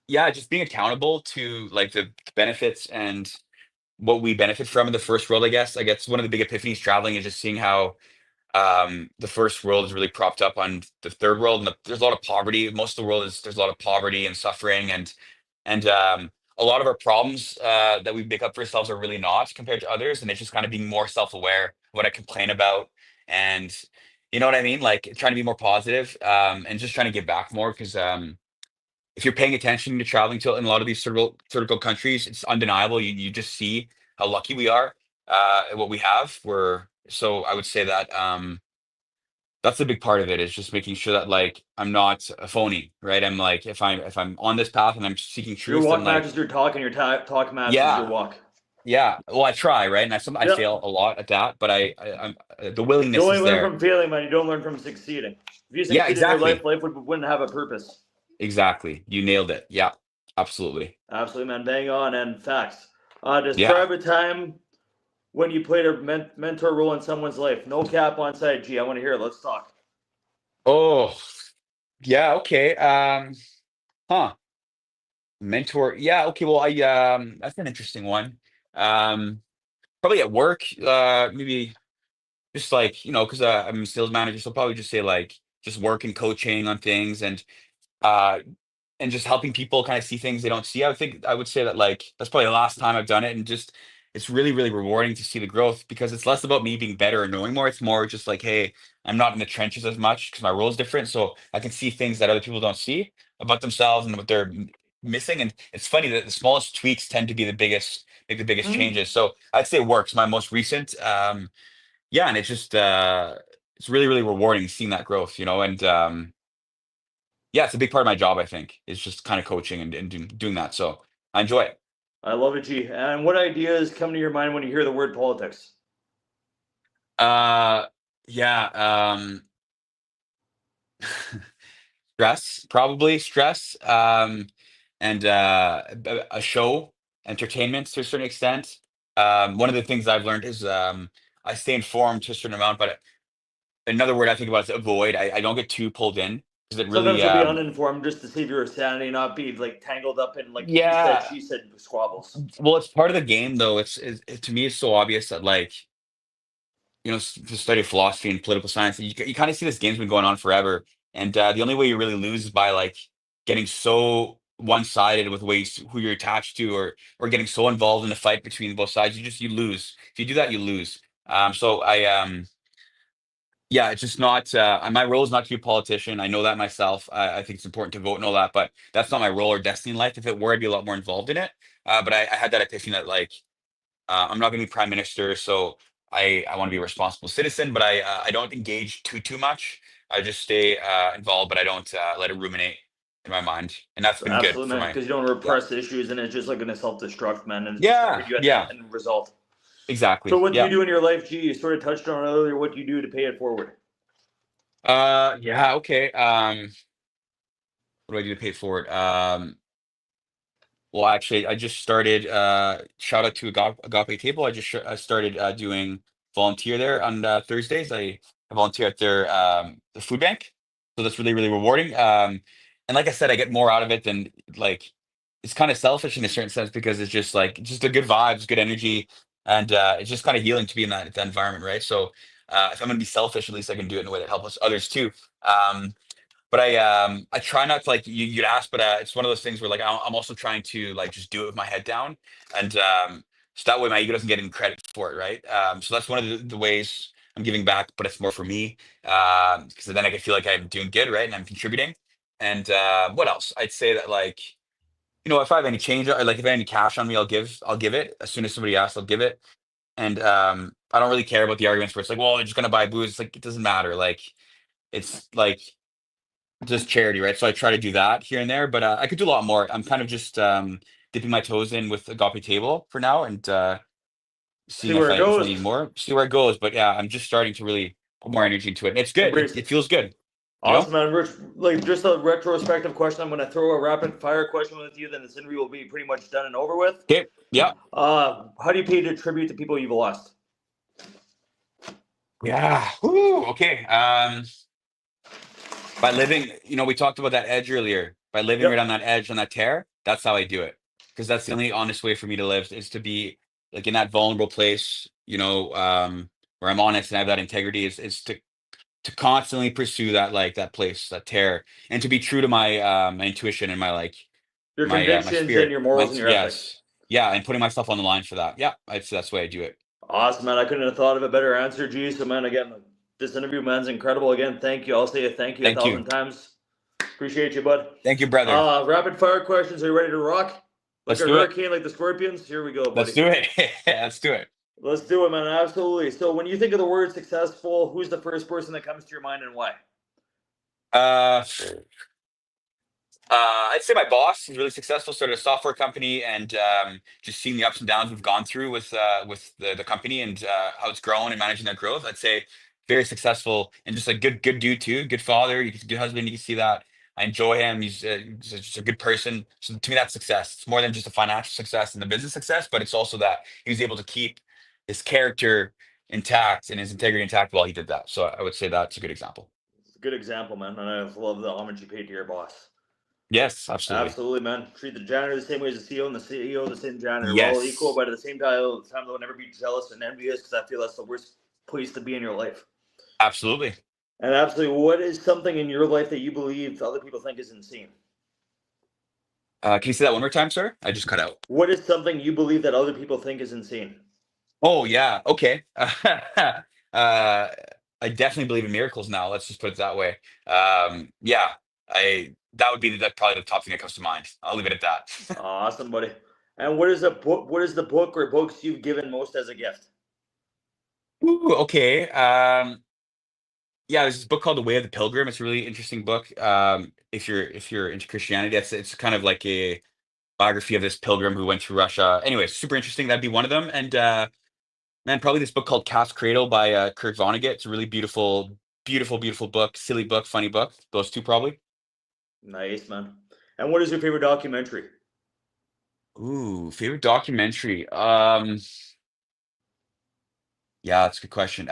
Yeah, just being accountable to like the benefits and what we benefit from in the first world, I guess. I guess one of the big epiphanies traveling is just seeing how the first world is really propped up on the third world, and there's a lot of poverty. Most of the world is there's a lot of poverty and suffering, and a lot of our problems that we make up for ourselves are really not compared to others, and it's just kind of being more self-aware, what I complain about, and you know what I mean, like trying to be more positive, and just trying to give back more because if you're paying attention to traveling to in a lot of these third world countries, it's undeniable. You just see how lucky we are at what we have. So I would say that that's a big part of it is just making sure that like I'm not a phony, right? I'm like if I'm on this path and I'm seeking Your truth, walk then like matches your talk, and your talk matches your yeah, walk. yeah. Well, I try, right? And I Yep. fail a lot at that, but I'm the You willingness only is learn there. from failing, man. You don't learn from succeeding. If you Yeah, succeed in your life, exactly, life wouldn't have a purpose. exactly. You nailed it. Yeah, absolutely. Absolutely, man. Bang on. And facts. Yeah. Describe a time when you played a mentor role in someone's life. No cap on site. Gee, I want to hear it. Let's talk. Oh, yeah. Okay. Huh. Mentor. Yeah. Okay. Well, I that's an interesting one. Um, Probably at work. Maybe just like because I'm a sales manager, so I'll probably just say like just work and coaching on things, uh, and just helping people kind of see things they don't see. I would think I would say that like that's probably the last time I've done it, and just it's really really rewarding to see the growth because it's less about me being better or knowing more. It's more just like, hey, I'm not in the trenches as much because my role is different, so I can see things that other people don't see about themselves and what they're missing. And it's funny that the smallest tweaks tend to be make the biggest Mm. changes. So I'd say works my most recent. Yeah, and it's just it's really really rewarding seeing that growth, and yeah, it's a big part of my job, I think. It's just kind of coaching and doing that. So I enjoy it. I love it, G. And what ideas come to your mind when you hear the word politics? Uh, yeah, stress, probably stress, and a show, entertainment to a certain extent. One of the things I've learned is I stay informed to a certain amount, but another word I think about is avoid. I don't get too pulled in because it Sometimes really, you'll be uninformed just to save your sanity, not be like tangled up in like he said, yeah. she said squabbles. Well, it's part of the game, though. To me, it's so obvious that like to study philosophy and political science, you kind of see this game's been going on forever, and the only way you really lose is by like getting so one-sided with who you're attached to, or getting so involved in the fight between both sides. You lose. If you do that, you lose. So yeah, it's just not my role is not to be a politician. I know that myself. I think it's important to vote and all that, but that's not my role or destiny in life. If it were, I'd be a lot more involved in it. But I had that epiphany that like I'm not going to be prime minister, so I want to be a responsible citizen, but I don't engage too much. I just stay involved, but I don't let it ruminate in my mind, and that's been good Absolutely, for man. my Because you don't yeah repress issues, and it's just like gonna self-destruct, man, and it's just gonna yeah hurt you at the yeah end result. So, exactly what do you yeah do in your life, G? You sort of touched on it earlier. What do you do to pay it forward? yeah okay what do I do to pay it forward? Well, actually, I just started. Shout out to Agape Table. I started doing volunteer there on Thursdays. I volunteer at their the food bank, so that's really really rewarding. And like I said, I get more out of it than like it's kind of selfish in a certain sense because it's just like just the good vibes, good energy, and it's just kind of healing to be in that environment, right? So if I'm gonna be selfish, at least I can do it in a way that helps others too. But I try not to like you'd ask, but it's one of those things where like I'm also trying to like just do it with my head down, and so that way my ego doesn't get any credit for it, right? So that's one of the ways I'm giving back, but it's more for me because then I can feel like I'm doing good, right, and I'm contributing. And what else? I'd say that like if I have any change or like if I have any cash on me, I'll give it as soon as somebody asks, I'll give it. And I don't really care about the arguments where it's like, well, they're just gonna buy booze. It's like it doesn't matter. Like it's like just charity, right? So I try to do that here and there, but I could do a lot more. I'm kind of just dipping my toes in with Agape Table for now and See seeing where it if I goes. need more, see where it goes. But yeah, I'm just starting to really put more energy into it. And it's good. Embrace It it. feels good. Awesome, man. Rich, like just a retrospective question. I'm going to throw a rapid fire question with you. Then this interview will be pretty much done and over with. Okay. Yeah. How do you pay to tribute to people you've lost? Yeah. Woo. Okay. By living, we talked about that edge earlier. By living right Yep. on that edge, on that tear, that's how I do it. Because that's the only honest way for me to live is to be like in that vulnerable place, where I'm honest and I have that integrity is to constantly pursue that like that place, that tear, and to be true to my intuition and my like Your my convictions and spirit. your morals and your ethics. Yes. Yeah, and putting myself on the line for that. Yeah, that's the way I do it. Awesome, man. I couldn't have thought of a better answer, G. So, man, again, this interview, man's incredible. Again, thank you. I'll say a thank you Thank you. 1,000 times. Appreciate you, bud. Thank you, brother. Rapid fire questions. Are you ready to rock? Like Let's a do it. hurricane, like the Scorpions? Here we go, buddy. Let's do it. Let's do it. Let's do it, man. Absolutely. So, when you think of the word successful, who's the first person that comes to your mind and why? Uh, I'd say my boss is really successful. Started a software company, and just seeing the ups and downs we've gone through with the company and how it's grown and managing that growth. I'd say very successful and just a good dude too. Good father. Good husband. You can see that. I enjoy him. He's just a good person. So to me, that's success. It's more than just a financial success and the business success, but it's also that he was able to keep his character intact and his integrity intact while he did that. So I would say that's a good example. It's a good example, man. And I love the homage you paid to your boss. Yes, absolutely. Absolutely, man. Treat the janitor the same way as the CEO and the CEO the same janitor. We're Yes. all equal, but at the same time, they'll never be jealous and envious because I feel that's the worst place to be in your life. Absolutely. And absolutely, what is something in your life that you believe other people think is insane? Can you say that one more time, sir? I just cut out. What is something you believe that other people think is insane? Oh yeah. Okay. I definitely believe in miracles now. Let's just put it that way. Yeah. That would be probably the top thing that comes to mind. I'll leave it at that. Awesome, buddy. And what is a book? What is the book or books you've given most as a gift? Ooh, okay. Yeah, there's this book called The Way of the Pilgrim. It's a really interesting book. If you're into Christianity, it's kind of like a biography of this pilgrim who went through Russia. Anyway, super interesting. That'd be one of them. And man, probably this book called Cat's Cradle by Kurt Vonnegut. It's a really beautiful, beautiful, beautiful book. Silly book, funny book. Those two probably. Nice, man. And what is your favorite documentary? Ooh, favorite documentary. Yeah, that's a good question.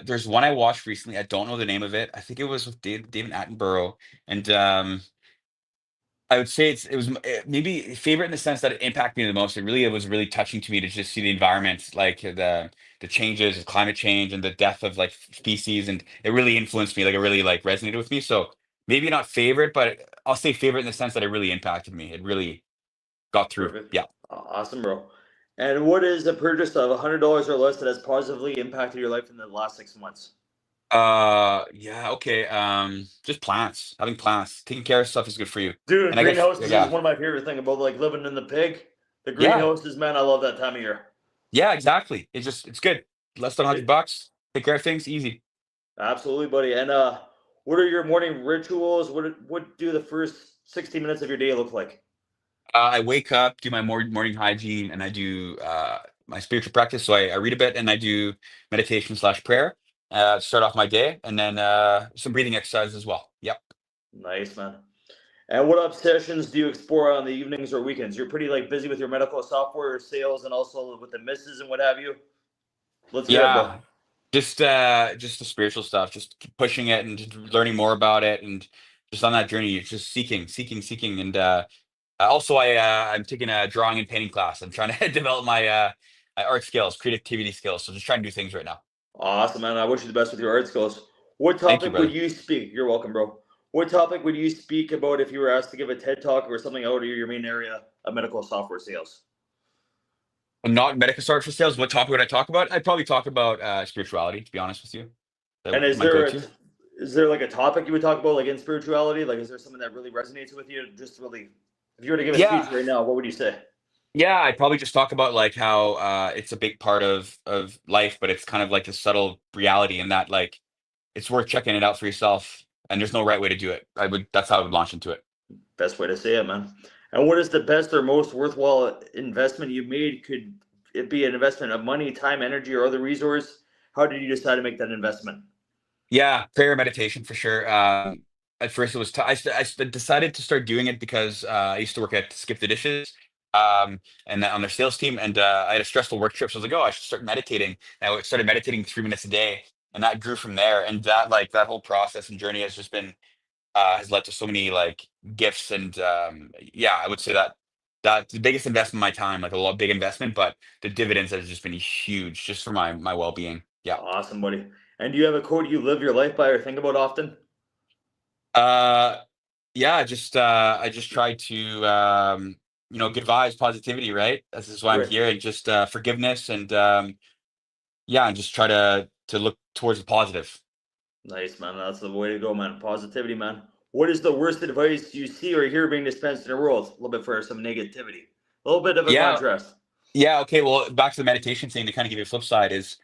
There's one I watched recently. I don't know the name of it. I think it was with David Attenborough, and I would say it was maybe favorite in the sense that it impacted me the most. It was really touching to me to just see the environment, like the changes of climate change and the death of like species, and it really influenced me. Like it really like resonated with me. So maybe not favorite, but I'll say favorite in the sense that it really impacted me. It really got through. Perfect. Yeah. Awesome, bro. And what is a purchase of $100 or less that has positively impacted your life in the last 6 months? Yeah, okay. Just plants. Having plants. Taking care of stuff is good for you. Dude, And I guess greenhouses yeah. is one of my favorite things about like living in the pig. The Yeah. greenhouses, man, I love that time of year. Yeah, exactly. It's good. Less than $100. Take care of things, easy. Absolutely, buddy. And what are your morning rituals? What do the first 60 minutes of your day look like? I wake up, do my morning hygiene, and I do my spiritual practice. So I read a bit and I do meditation/prayer. Start off my day, and then some breathing exercises as well. Yep. Nice, man. And what obsessions do you explore on the evenings or weekends? You're pretty like busy with your medical software sales and also with the misses and what have you. Let's hear it, bro. Yeah. Just the spiritual stuff, just keep pushing it and just learning more about it, and just on that journey, it's just seeking, and also I'm taking a drawing and painting class. I'm trying to develop my art skills, creativity skills. So just trying to do things right now. Awesome, man. I wish you the best with your art skills. What Thank you, topic would brother. you speak? You're welcome, bro. What topic would you speak about if you were asked to give a TED talk or something out of your main area of medical software sales? I'm not medical start for sales. What topic would I talk about? I'd probably talk about spirituality, to be honest with you. That And would is my there go-to. is there like a topic you would talk about like in spirituality? Like is there something that really resonates with you? Just really, if you were to give a Yeah. speech right now, what would you say? Yeah, I'd probably just talk about like how it's a big part of life, but it's kind of like a subtle reality, and that like it's worth checking it out for yourself. And there's no right way to do it. That's how I would launch into it. Best way to say it, man. And what is the best or most worthwhile investment you've made? Could it be an investment of money, time, energy, or other resource? How did you decide to make that investment? Yeah, prayer meditation for sure. at first it was decided to start doing it because I used to work at Skip the Dishes, and on their sales team, and I had a stressful work trip, so I was like, oh, I should start meditating. And I started meditating 3 minutes a day, and that grew from there. And that whole process and journey has just been has led to so many like gifts, and yeah, I would say that's the biggest investment of my time, like a lot big investment, but the dividends has just been huge just for my well-being. Yeah. Awesome, buddy. And do you have a quote you live your life by or think about often? Uh, yeah, I just try to good vibes, positivity, right? This is why I'm Right. here, and just forgiveness, and yeah, and just try to look towards the positive. Nice, man. That's the way to go, man. Positivity, man. What is the worst advice you see or hear being dispensed in the world? A little bit for some negativity. A little bit of a Yeah, contrast. yeah, okay. Well, back to the meditation thing to kind of give you a flip side is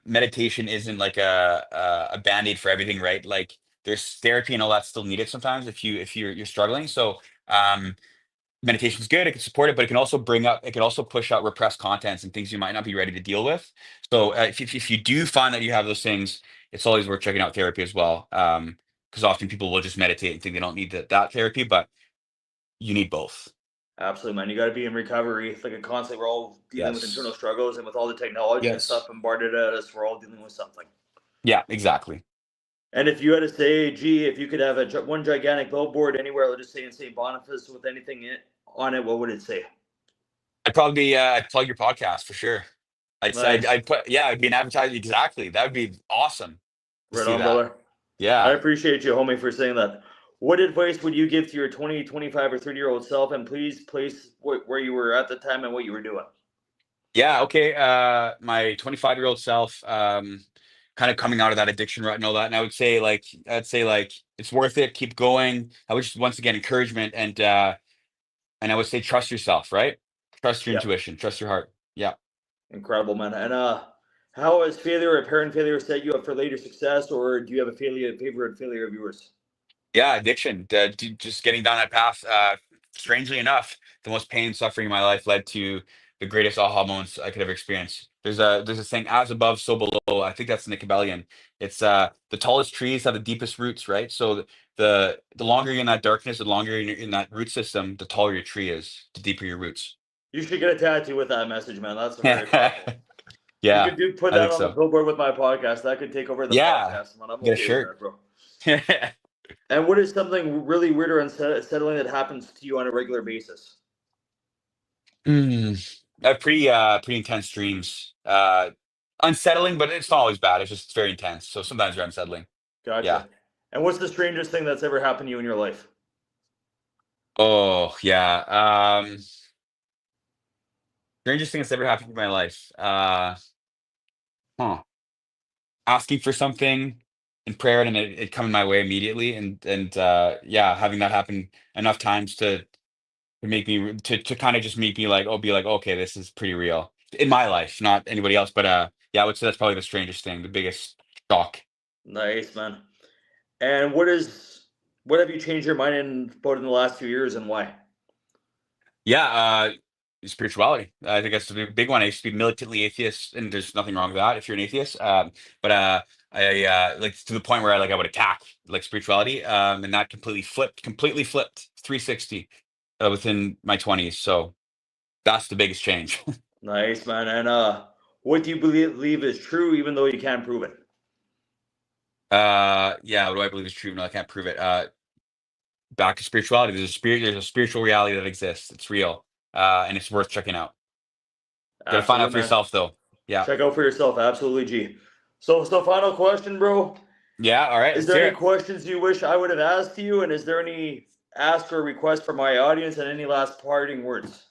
meditation isn't like a band-aid for everything, right? Like there's therapy and all that still needed sometimes if you're struggling. So um meditation is good, it can support it, but it can also push out repressed contents and things you might not be ready to deal with. So if you do find that you have those things, it's always worth checking out therapy as well. Because often people will just meditate and think they don't need that therapy, but you need both. Absolutely, man. You got to be in recovery. It's like a constant. We're all dealing with internal Yes. struggles, and with all the technology and Yes. stuff bombarded at us, we're all dealing with something. Yeah, exactly. And if you had to say, gee, if you could have one gigantic billboard anywhere, let's just say in St. Boniface with anything on it, what would it say? I'd plug your podcast for sure. Nice. I'd put, yeah, it'd be an advertising. Exactly. That would be awesome to Right see on, that. brother. I Yeah. appreciate you, homie, for saying that. What advice would you give to your 20, 25, or 30-year-old self? And please place where you were at the time and what you were doing. Yeah, okay. My 25-year-old self, kind of coming out of that addiction rut and all that. And I'd say like it's worth it, keep going. I would just once again encouragement, and I would say trust yourself, right? Trust your Yeah, intuition, trust your heart. Yeah. incredible, man. And how has failure or apparent failure set you up for later success, or do you have a favorite failure of yours? Yeah, addiction. Just getting down that path. Strangely enough, the most pain and suffering in my life led to the greatest aha moments I could ever experience. There's a saying, "As above, so below." I think that's Nickabellian. It's the tallest trees have the deepest roots, right? So the longer you're in that darkness, the longer you're in that root system, the taller your tree is, the deeper your roots. You should get a tattoo with that message, man. That's very powerful. You Yeah, could put I that think on the so. billboard with my podcast. That could take over the Yeah, podcast, man. I'm get a okay with shirt. that, bro. And what is something really weird or unsettling that happens to you on a regular basis? Mm, I have pretty intense dreams. Unsettling, but it's not always bad. It's just very intense. So sometimes they're unsettling. Yeah. Gotcha. And what's the strangest thing that's ever happened to you in your life? Oh, yeah. Strangest thing that's ever happened in my life. Huh. Asking for something in prayer and it coming my way immediately, and yeah, having that happen enough times to make me to kind of just make me like, oh, be like, okay, this is pretty real in my life, not anybody else. But yeah, I would say that's probably the strangest thing, the biggest shock. Nice, man. And what have you changed your mind in the last few years and why? Yeah, spirituality. I think that's the big one. I used to be militantly atheist, and there's nothing wrong with that if you're an atheist. But I like to the point where I would attack like spirituality, and that completely flipped 360 within my 20s. So that's the biggest change. Nice, man. And what do you believe is true, even though you can't prove it? Yeah, what do I believe is true? No, I can't prove it. Back to spirituality. There's a spiritual reality that exists. It's real, and it's worth checking out. Got to find out Absolutely, for man. yourself, though. Yeah. Check out for yourself. Absolutely, G. So final question, bro. Yeah. All right. Is Let's there hear any it. questions you wish I would have asked you? And is there any ask or request from my audience and any last parting words?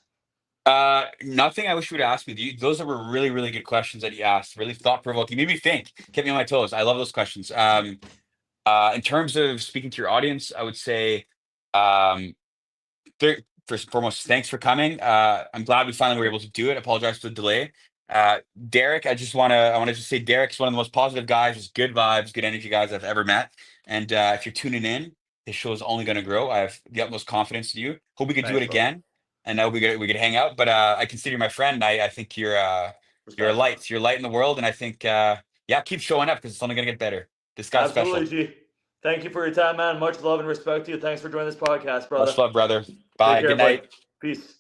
Nothing I wish you would ask me. Those were really, really good questions that you asked. Really thought provoking. Made me think. Kept me on my toes. I love those questions. In terms of speaking to your audience, I would say, um, first and foremost, thanks for coming. I'm glad we finally were able to do it. Apologize for the delay. Derek, I want to just say Derek's one of the most positive guys, just good vibes, good energy guys I've ever met. And if you're tuning in, this show is only going to grow. I have the utmost confidence in you. Hope we could do it Thanks, brother. again, and I hope we could hang out. But I consider you my friend. I think you're a Respect, man. light. You're a light in the world, and I think yeah, keep showing up because it's only going to get better. This guy's Absolutely, special. G. Thank you for your time, man. Much love and respect to you. Thanks for joining this podcast, brother. Much love, brother. Bye. Take care, Good night. buddy. Peace.